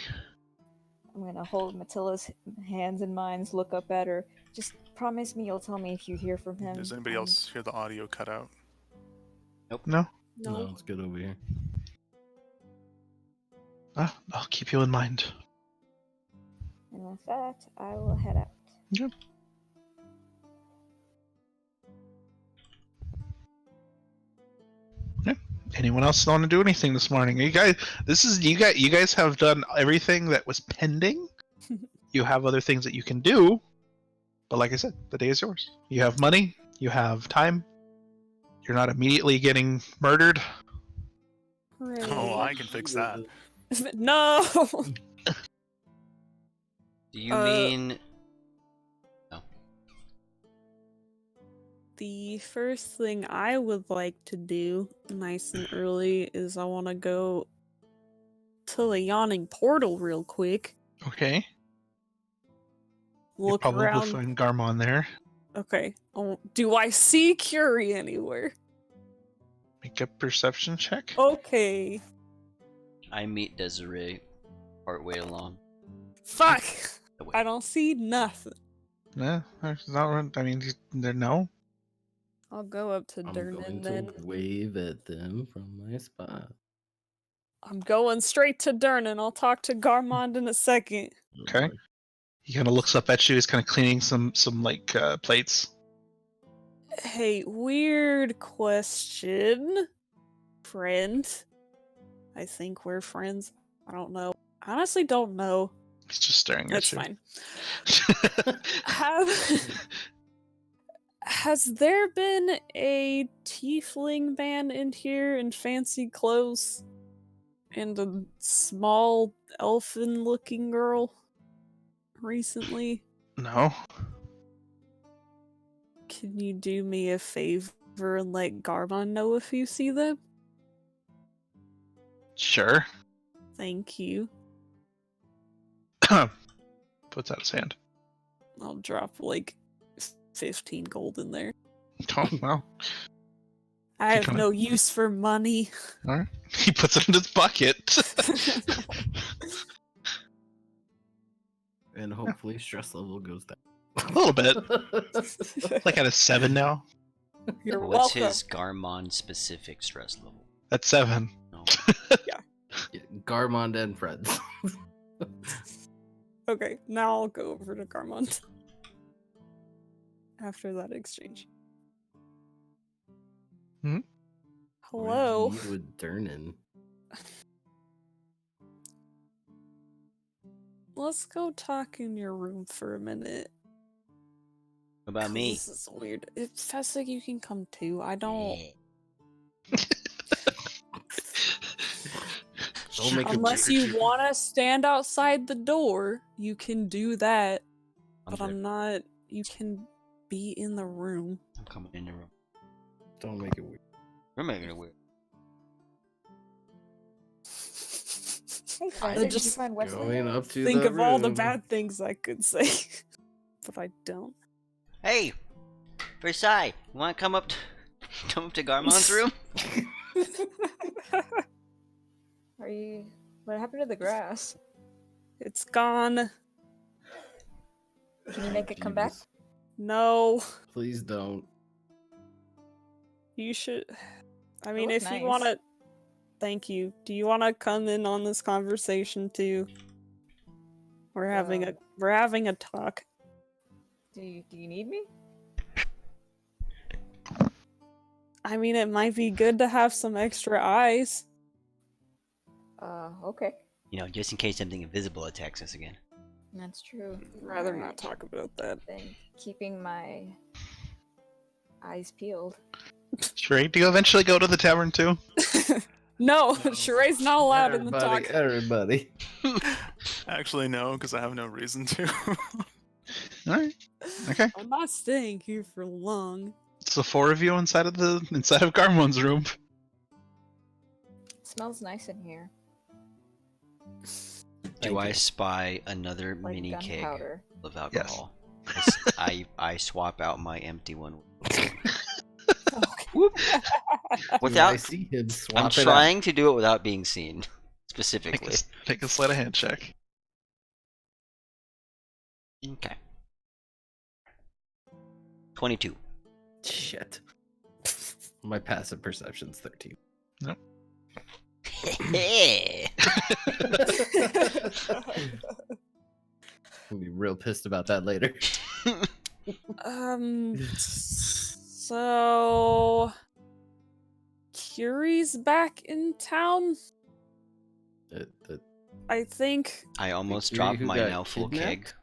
I'm gonna hold Matilda's hands in mine, look up at her. Just promise me you'll tell me if you hear from him. Does anybody else hear the audio cut out? No? No, it's good over here. I'll keep you in mind. And with that, I will head out. Yep. Anyone else want to do anything this morning? You guys have done everything that was pending. You have other things that you can do, but like I said, the day is yours. You have money, you have time. You're not immediately getting murdered. Oh, I can fix that. No. Do you mean? The first thing I would like to do, nice and early, is I want to go to the yawning portal real quick. Okay. Look You'll probably around. find Garmon there. Okay. Oh, do I see Curie anywhere? Make a perception check. Okay. I meet Desiree partway along. Fuck! Oh, wait. I don't see nothing. No, there's not. I mean, there no. I'll go up to I'm going Durnan to then. wave at them from my spot. I'm going straight to Durnan. I'll talk to Garmond in a second. Okay. He kind of looks up at you. He's kind of cleaning some like plates. Hey, weird question, friend. I think we're friends. I don't know. I honestly don't know. He's just staring That's at fine. you. Has there been a tiefling man in here in fancy clothes? And a small elfin-looking girl recently? No. Can you do me a favor and let Garmon know if you see them? Sure. Thank you. Puts out his hand. I'll drop like 15 gold in there. Oh wow. I have kinda- no use for money. All right. He puts it in his bucket. And hopefully stress level goes down. A little bit. Like at a 7 now. You're What's welcome. his Garmon specific stress level? At 7. No. Yeah, Garmond and friends. Okay, now I'll go over to Garmond. After that exchange. Hmm? Hello. Where'd you meet with Durnan? Let's go talk in your room for a minute. What about me? This is weird. If Fessik, you can come too. I don't. Don't make him Unless trick or you treat. want to stand outside the door, you can do that. But there. I'm not. You can be in the room. I'm coming in the room. Don't make it weird. We're making it weird. Hey, I Fessik, did you just find Wesley? Going up to Think the of all the room. bad things I could say, but I don't. Hey, Versailles, you want to come up to Garmon's room? Are you? What happened to the grass? It's gone. Can you make it come back? Jesus. No, Please don't. you should. I mean, look if nice. you want to. Thank you. Do you want to come in on this conversation too? We're having a talk. Do you need me? I mean, it might be good to have some extra eyes. Okay. You know, just in case something invisible attacks us again. That's true. Rather Alright, not talk about that. Then keeping my eyes peeled. Sheree, do you eventually go to the tavern too? No, Sheree's not allowed in the talk. Everybody. Actually, no, because I have no reason to. Alright. Okay. I'm not staying here for long. It's the 4 of you inside of Garmon's room. Smells nice in here. Do I you. spy another Like mini keg gunpowder. of alcohol? I swap out my empty one. Okay. I Without, see him swap I'm it out. trying to do it without being seen, specifically. Take a sleight of hand check. Okay. 22. Shit. My passive perception's 13. I'll be real pissed about that later. So Curie's back in town. I think. I almost Fury dropped who my got now full keg. kidnapped?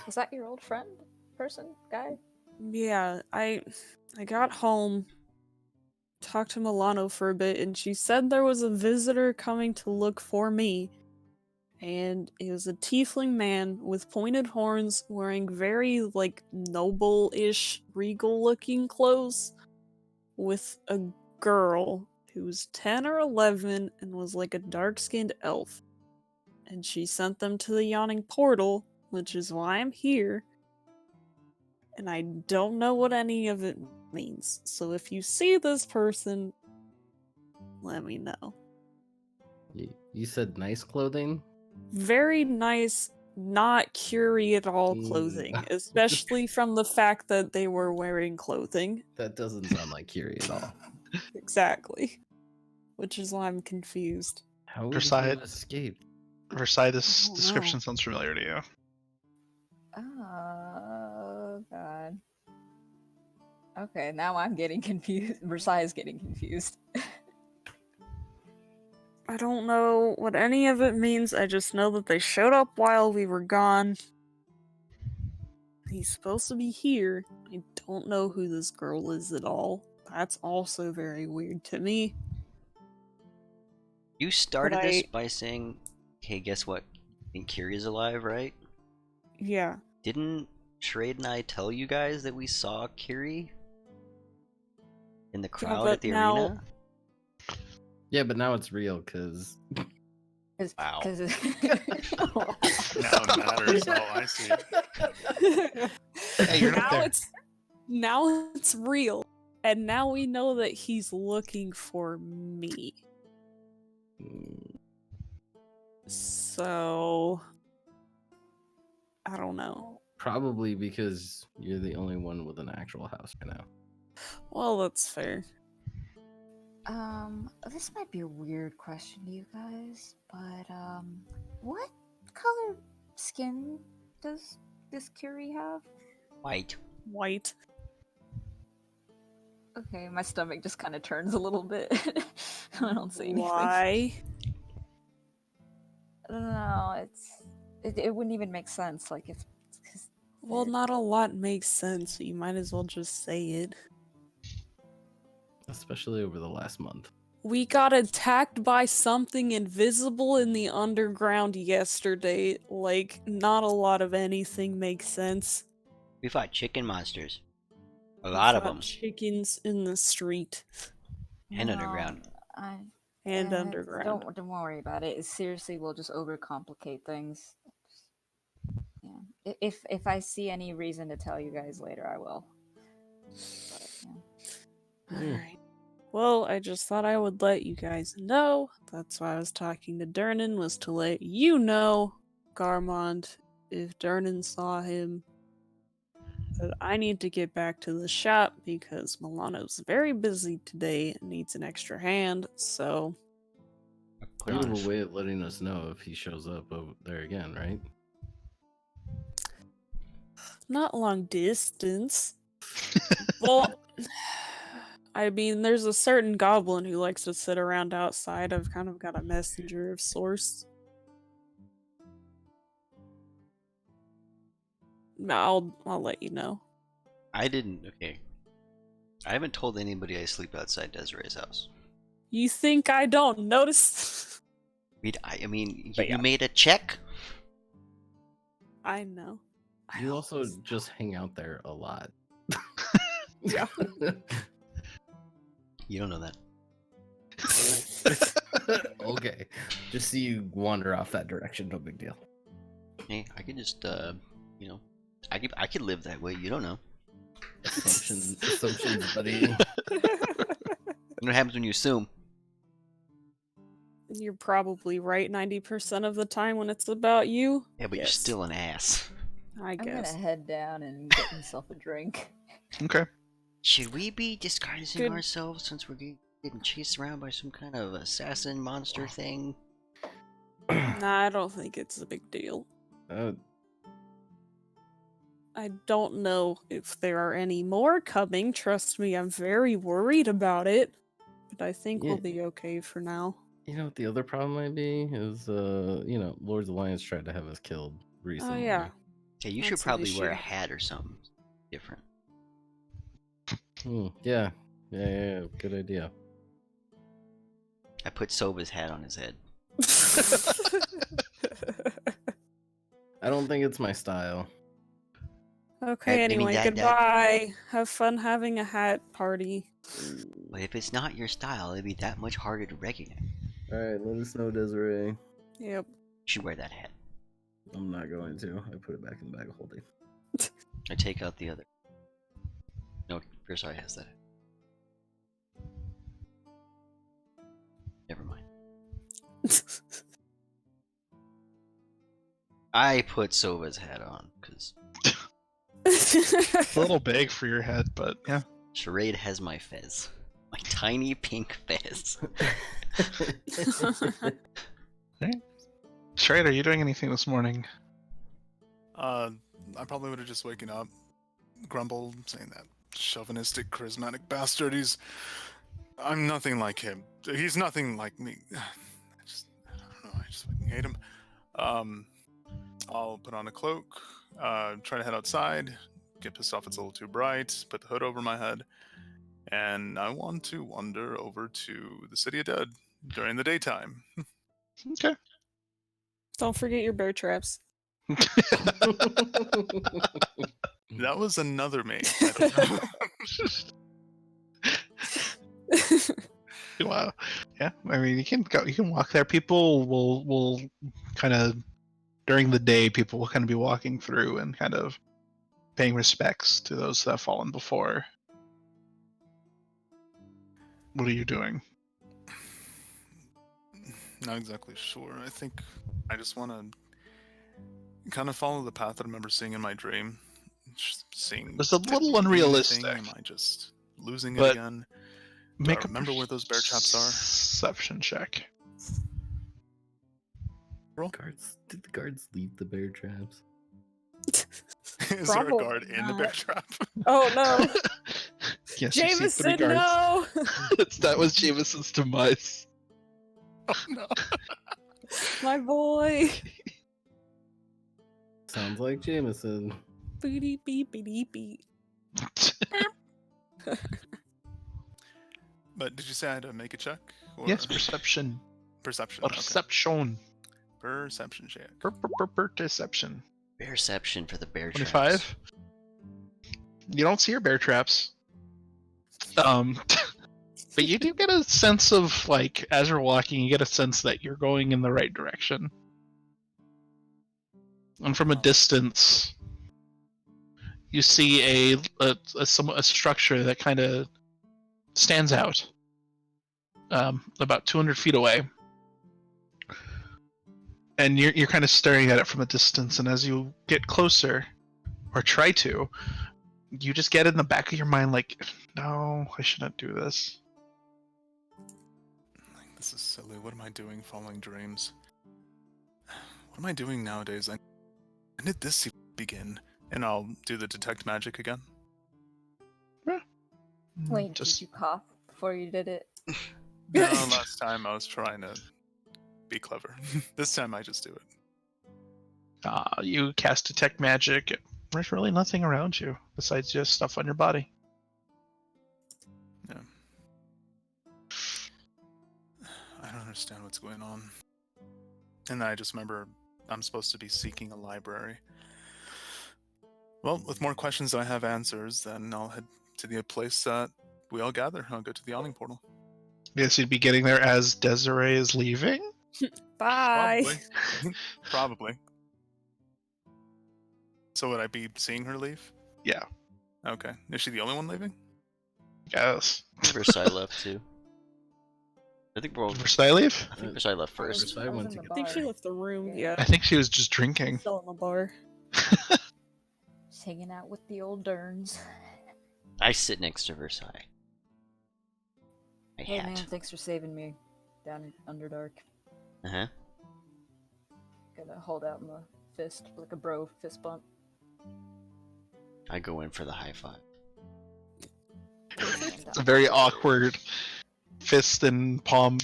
Was that your old friend? Person? Guy? Yeah, I got home, talked to Milano for a bit, and she said there was a visitor coming to look for me. And it was a tiefling man with pointed horns, wearing very, like, noble-ish, regal-looking clothes, with a girl who was 10 or 11 and was like a dark-skinned elf. And she sent them to the Yawning Portal, which is why I'm here. And I don't know what any of it means. So if you see this person, let me know. You said nice clothing? Very nice, not Curie at all clothing, especially from the fact that they were wearing clothing. That doesn't sound like Curie at all. Exactly. Which is why I'm confused. How would Versailles. he have escaped? Versailles, this I don't description know. sounds familiar to you. Oh god. Okay, now I'm getting confused. Versailles is getting confused. I don't know what any of it means. I just know that they showed up while we were gone. He's supposed to be here. I don't know who this girl is at all. That's also very weird to me. You started But this I- by saying, "Hey, guess what? I think Kiria's alive, right?" Yeah. Didn't Trade and I tell you guys that we saw Kiri in the crowd but at the now- arena? Yeah, but now it's real because Wow. Now it matters. Oh, I see. Hey, you're not there. Now it's real. And now we know that he's looking for me. So I don't know. probably because you're the only one with an actual house right now. Well, that's fair. This might be a weird question to you guys, but what color skin does this Curie have? White. White. Okay, my stomach just kind of turns a little bit. I don't see anything. Why? No, it wouldn't even make sense. Like if. Well, not a lot makes sense, so you might as well just say it. Especially over the last month. We got attacked by something invisible in the underground yesterday. Like, not a lot of anything makes sense. We fought chicken monsters. A We lot of fought them. Chickens in the street And No, underground. and underground. Don't worry about it. Seriously, we'll just overcomplicate things. Yeah. If I see any reason to tell you guys later, I will. But, yeah. Alright. Well, I just thought I would let you guys know. That's why I was talking to Dernan, was to let you know, Garmond, if Dernan saw him, that I need to get back to the shop because Milano's very busy today and needs an extra hand, so Put You on have a way of letting us know if he shows up over there again, right? not long distance. Well, I mean, there's a certain goblin who likes to sit around outside. I've kind of got a messenger of sorts. I'll let you know. I didn't. Okay. I haven't told anybody I sleep outside Desiree's house. You think I don't notice? I mean, But you yeah. made a check? I know. I You also always- just hang out there a lot. Yeah. You don't know that. Okay. Just see you wander off that direction, no big deal. Hey, I could just, you know, I could live that way. You don't know. Assumptions, buddy. What happens when you assume? You're probably right 90% of the time when it's about you. Yeah, but you're Yes. still an ass. I I'm guess. gonna head down and get myself a drink. Okay. Should we be disguising Good. ourselves since we're getting chased around by some kind of assassin monster thing? Nah, I don't think it's a big deal. I don't know if there are any more coming. Trust me, I'm very worried about it. But I think we'll Yeah. be okay for now. You know what the other problem might be is, Lord's Alliance tried to have us killed recently. Oh, yeah. Okay, you That's should an probably wear a issue. hat or something different. Yeah. Good idea. I put Soba's hat on his head. I don't think it's my style. Okay, I mean, anyway, that- goodbye. Have fun having a hat party. But if it's not your style, it'd be that much harder to recognize. Alright, let us know, Desiree. Yep. You should wear that hat. I'm not going to. I put it back in the bag of holding. I take out the other. No, Versailles has that. I put Sova's hat on because It's a little big for your head, but yeah. Charade has my fez. My tiny pink fez. Shrade, are you doing anything this morning? I probably would have just waken up, grumbled, saying that chauvinistic, charismatic bastard. I'm nothing like him. He's nothing like me. I don't know. I just fucking hate him. I'll put on a cloak, try to head outside, get pissed off it's a little too bright, put the hood over my head, and I want to wander over to the City of Dead during the daytime. Okay. Don't forget your bear traps. That was another mate. I don't know. Wow. Yeah, I mean, you can go. You can walk there. People will kind of during the day. People will kind of be walking through and kind of paying respects to those that have fallen before. What are you doing? Not exactly sure. I think I just want to kind of follow the path that I remember seeing in my dream. Just seeing. It's a did little we do unrealistic. anything? Am I just losing it But again? Do Make I a remember where those bear traps are? perception check. Did the guards leave the bear traps? Is there a Probably guard in the bear not. trap? Oh no. Yes, you see three Jameson, guards. no! That was Jameson's demise. Oh no. My boy. Sounds like Jameson. Beep beep beep beep. But did you say I had to make a check? Or Yes, perception. perception. Okay. Perception. Perception check. Perception. Bearception for the bear traps. 25. You don't see your bear traps. But you do get a sense of, like, as you're walking, you get a sense that you're going in the right direction. And from a distance, you see a structure that kind of stands out about 200 feet away. And you're kind of staring at it from a distance, and as you get closer, or try to, you just get in the back of your mind like, no, I shouldn't do this. This is silly. What am I doing following dreams? What am I doing nowadays? When did this begin? And I'll do the detect magic again. Wait, Just did you cough before you did it? No, last time I was trying to be clever. This time I just do it. you cast detect magic. There's really nothing around you besides just stuff on your body. Yeah. I don't understand what's going on. And then I just remember I'm supposed to be seeking a library. Well, with more questions than I have answers, then I'll head to the place that we all gather. I'll go to the awning portal. Yes, you'd be getting there as Desiree is leaving. Bye. Probably. Probably. So would I be seeing her leave? Yeah. Okay. Is she the only one leaving? Yes. Versailles left too. I think we're all. Did Versailles leave? I think Versailles left first. Versailles went in to the get I think she bar. left the room. Yeah. Yeah. I think she was just drinking. Still in the bar. Just hanging out with the old Derns. I sit next to Versailles. My Hey hat. man, thanks for saving me down in Underdark. Uh huh. Gonna hold out my fist like a bro fist bump. I go in for the high five. It's a very awkward fist and palm.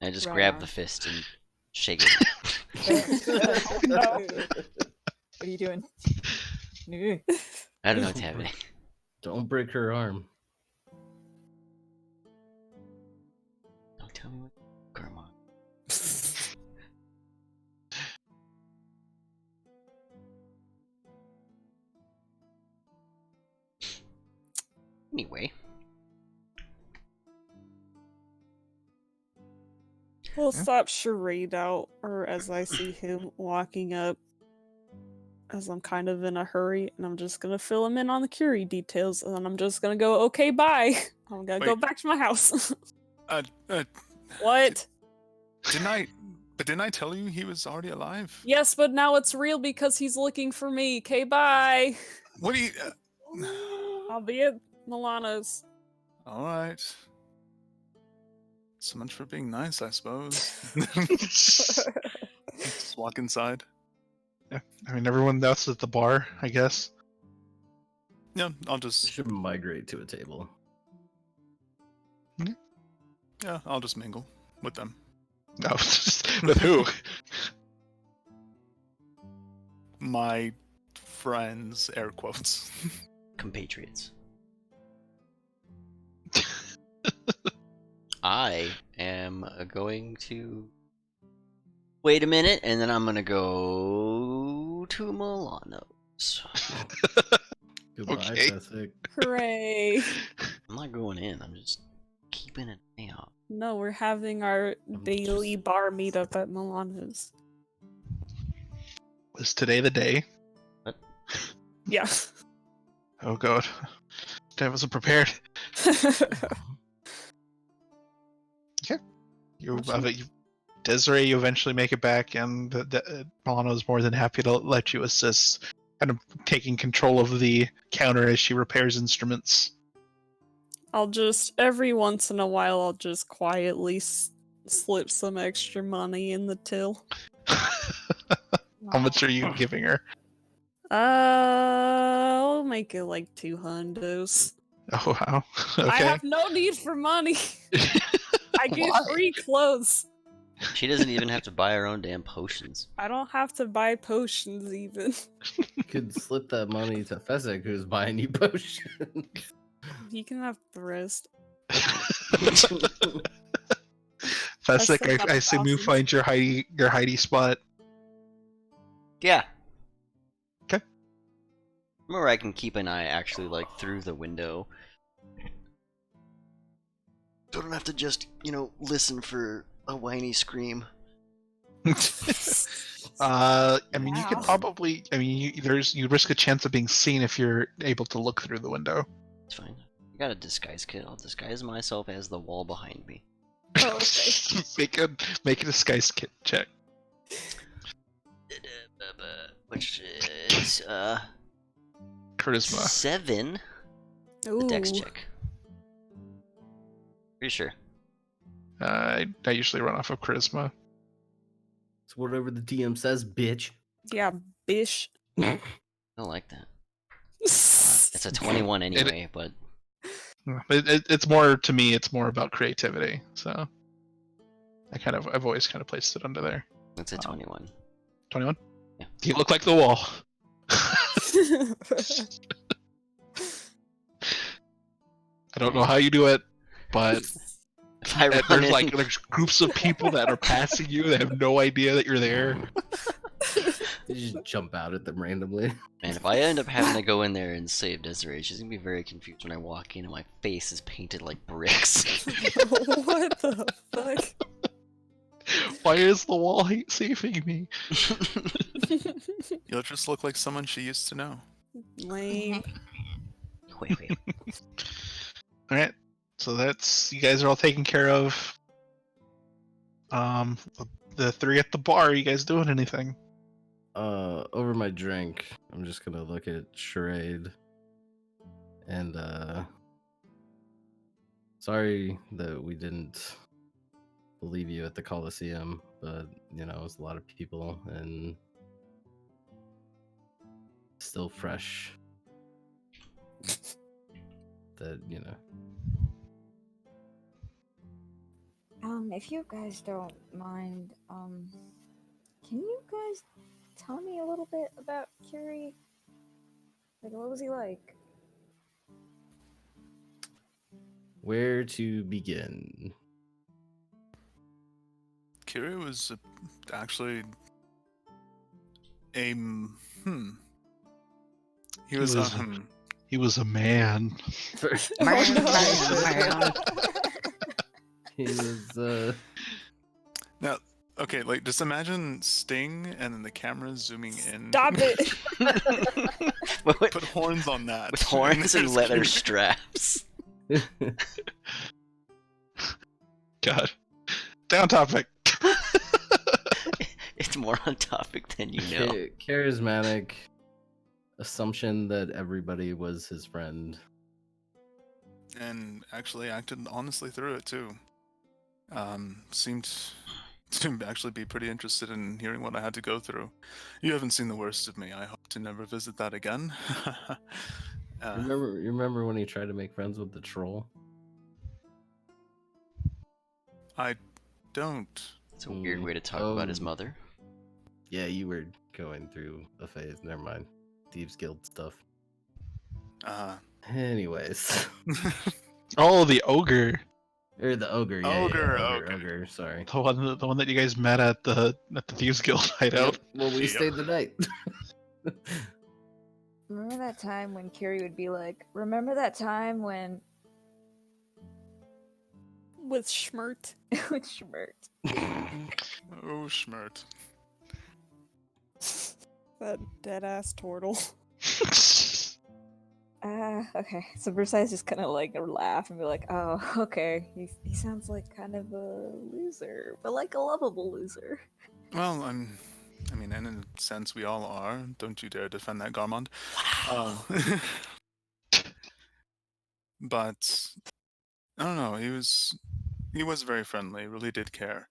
I just Right grab on. the fist and shake it. No. What are you doing? No. I don't know what's happening. Don't break her arm. Don't tell me what. Karma. Anyway. We'll stop Charade out, or as I see him walking up, as I'm kind of in a hurry, and I'm just gonna fill him in on the Curie details, and then I'm just gonna go, okay, bye. I'm gonna go Wait. back to my house. Uh, What? didn't I But didn't I tell you he was already alive? Yes, but now it's real because he's looking for me. Okay, bye. What do you... I'll be at Milano's. Alright. So much for being nice, I suppose. Just walk inside. Yeah, I mean, everyone else at the bar, I guess. Yeah, I'll We just... should migrate to a table. Yeah, I'll just mingle with them. No, with who? My friends, air quotes. Compatriots. I am going to wait a minute, and then I'm gonna go to Milano's. Goodbye, Okay. Fessik. Hooray. I'm not going in. I'm just keeping an eye out. No, we're having our daily just- bar meetup at Milano's. Was today the day? Yeah. Oh god. I wasn't prepared. Desiree, you eventually make it back, and Milano's more than happy to let you assist, kind of taking control of the counter as she repairs instruments. I'll just, every once in a while, I'll just quietly slip some extra money in the till. How much are you giving her? I'll make it like 200s. Oh wow. I Okay. have no need for money. I get Why? free clothes. She doesn't even have to buy her own damn potions. I don't have to buy potions even. You could slip that money to Fessik, who's buying you potions. You can have the rest. Fessik, still got I assume you 1,000. find your hidey spot. Yeah. 'Kay. Remember, I can keep an eye actually, like, through the window. So I don't have to just, listen for a whiny scream. I mean, you could Wow. probably. I mean, you risk a chance of being seen if you're able to look through the window. It's fine. I got a disguise kit. I'll disguise myself as the wall behind me. Oh, okay. make a disguise kit check. Which is, Charisma. 7. The dex Ooh. check. Pretty sure. I usually run off of charisma. It's whatever the DM says, bitch. Yeah, bish. I don't like that. It's a 21 anyway, but It's more, to me, it's more about creativity. So I've always kind of placed it under there. it's a 21. 21. Yeah. You look like the wall. I don't know how you do it, but If I run there's groups of people that are passing you that have no idea that you're there. You just jump out at them randomly. Man, if I end up having to go in there and save Desiree, she's gonna be very confused when I walk in and my face is painted like bricks. What the fuck? Why is the wall saving me? You'll just look like someone she used to know. Lame. Wait. All right, so that's, you guys are all taken care of. The three at the bar. You guys doing anything? Over my drink, I'm just gonna look at Charade. And sorry that we didn't believe you at the Coliseum, but it was a lot of people and still fresh. That If you guys don't mind, can you guys tell me a little bit about Curie? Like, what was he like? Where to begin? Krew was actually a He was He was a man. He was Now, okay, like just imagine Sting and then the camera zooming in. Stop it! Put horns on that. With horns and there's leather Krew. straps. God. Down topic. It's more on topic than you know. Charismatic assumption that everybody was his friend. And actually acted honestly through it too. Seemed to actually be pretty interested in hearing what I had to go through. You haven't seen the worst of me. I hope to never visit that again. You remember when he tried to make friends with the troll? I don't. It's a weird way to talk about his mother. Yeah, you were going through a phase. Never mind. Thieves Guild stuff. Anyways. Oh, the ogre. Or the ogre, yeah. Ogre, sorry. The one that you guys met at the Thieves Guild hideout. Yep. Well, we stayed the night. Remember that time when Kiri would be like, remember that time when... With Schmert. with Schmert. Oh, Schmert. That dead-ass turtle. Okay. So Versailles just kind of like laugh and be like, oh, okay. He sounds like kind of a loser, but like a lovable loser. Well, I mean, in a sense, we all are. Don't you dare defend that, Garmond. But I don't know. He was very friendly. Really did care.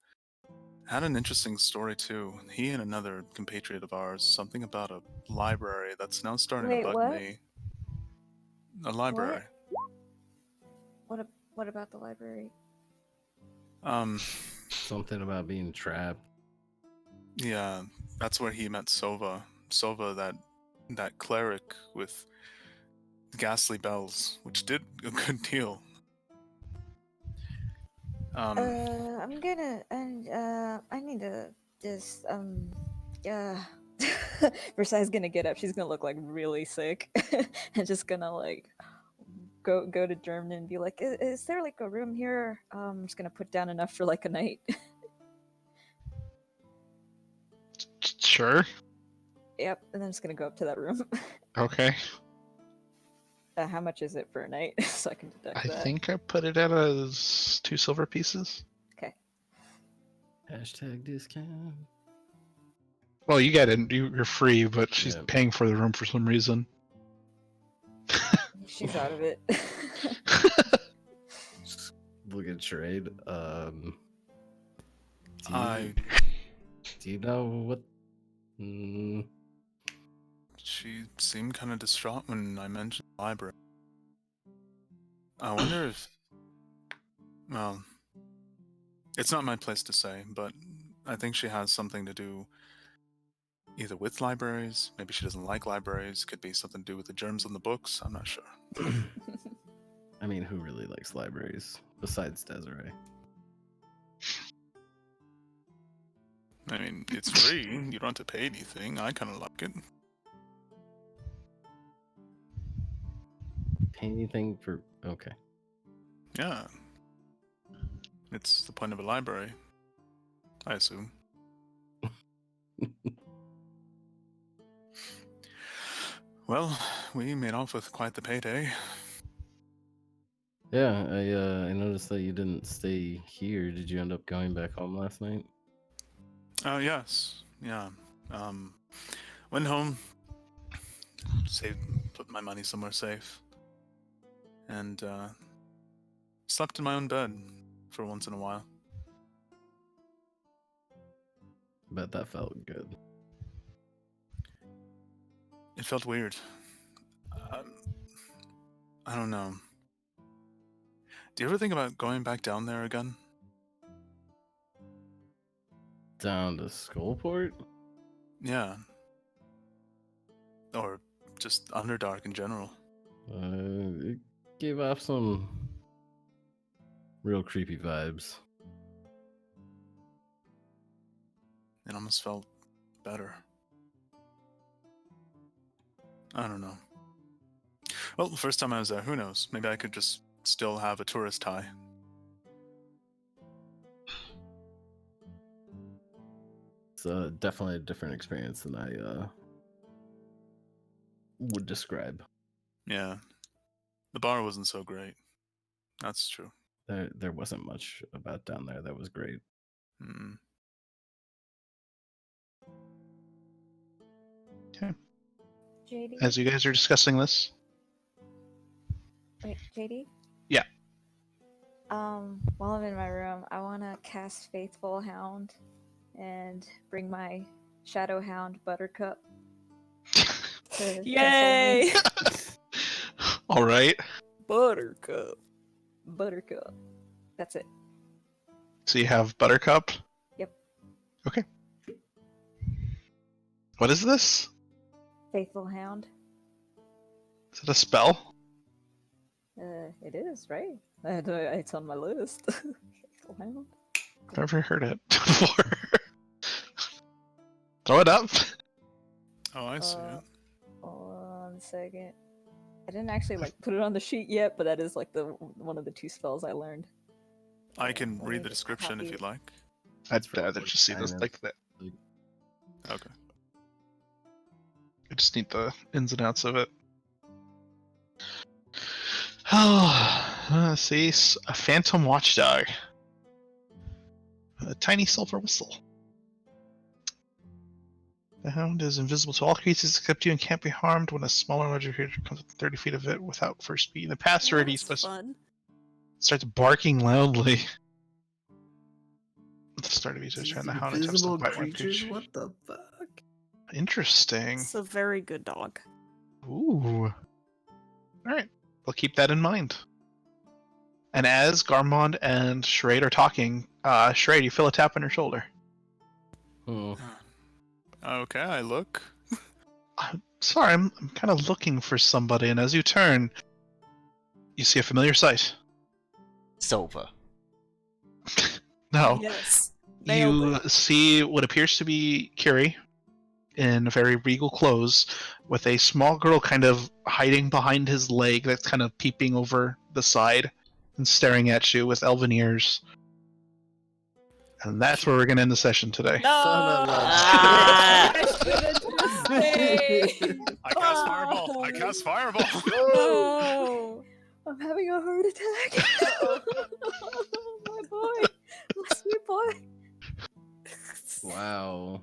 Had an interesting story too. He and another compatriot of ours. Something about a library that's now starting Wait, to bug what? me. A library. What about the library? Something about being trapped. Yeah, that's where he met Sova. Sova, that cleric with ghastly bells, which did a good deal. I'm gonna I need to just Versailles gonna get up. She's gonna look like really sick, and just gonna like go to German and be like, is there like a room here? I'm just gonna put down enough for like a night. Sure. Yep, and then I'm just gonna go up to that room. Okay. How much is it for a night? So I can deduct I that. think I put it at as 2 silver pieces. Okay. Hashtag discount. Well, you get it. You're free, but she's Yeah. paying for the room for some reason. She's out of it. Look at charade. Do you know what? She seemed kind of distraught when I mentioned the library. I wonder if... Well, it's not my place to say, but I think she has something to do either with libraries, maybe she doesn't like libraries, could be something to do with the germs on the books, I'm not sure. I mean, who really likes libraries besides Desiree? I mean, it's free, you don't have to pay anything, I kind of like it. Pay anything for... Okay. Yeah. It's the point of a library, I assume. Well, we made off with quite the payday. Yeah, I noticed that you didn't stay here. Did you end up going back home last night? Yes. Yeah. Went home, put my money somewhere safe, and slept in my own bed for once in a while. Bet that felt good. It felt weird. I don't know. Do you ever think about going back down there again? Down to Skullport? Yeah. Or just Underdark in general. It gave off some real creepy vibes. It almost felt better. I don't know. Well, the first time I was there, who knows? Maybe I could just still have a tourist tie. It's definitely a different experience than I would describe. Yeah. The bar wasn't so great. That's true. There wasn't much about down there that was great. Mm. JD? as you guys are discussing this. Wait, JD? Yeah. While I'm in my room, I want to cast Faithful Hound and bring my Shadow Hound Buttercup to console Yay! me. All right. Buttercup. Buttercup. That's it. So you have Buttercup. Yep. Okay. What is this? Faithful Hound. Is it a spell? It is, right? It's on my list. Faithful Hound. Never heard it before. Throw it up. Oh, I see it. Hold on a second. I didn't actually put it on the sheet yet, but that is the one of the 2 spells I learned. I can Let me read the just description copy if it. you'd like. I'd for, rather like, just see this diamond. like that. Okay. I just need the ins and outs of it. Oh, see, a phantom watchdog. A tiny silver whistle. The hound is invisible to all creatures except you and can't be harmed when a smaller or larger creature comes within 30 feet of it without first being the pass already. That's fun. Starts barking loudly. At the start of each turn, the hound attempts to Invisible bite one creatures? creature. What the fuck? Interesting. It's a very good dog. Ooh. Alright, we'll keep that in mind. And as Garmond and Shrade are talking, Shrade, you feel a tap on your shoulder. Okay, I look. Sorry, I'm kind of looking for somebody, and as you turn, you see a familiar sight. Sofa. No. Yes. Nailed You it. see what appears to be Kiri in very regal clothes, with a small girl kind of hiding behind his leg that's kind of peeping over the side and staring at you with elven ears. And that's where we're going to end the session today. Son of a Ah! I cast fireball. I cast fireball. No. I'm having a heart attack. My boy. My sweet boy. Wow.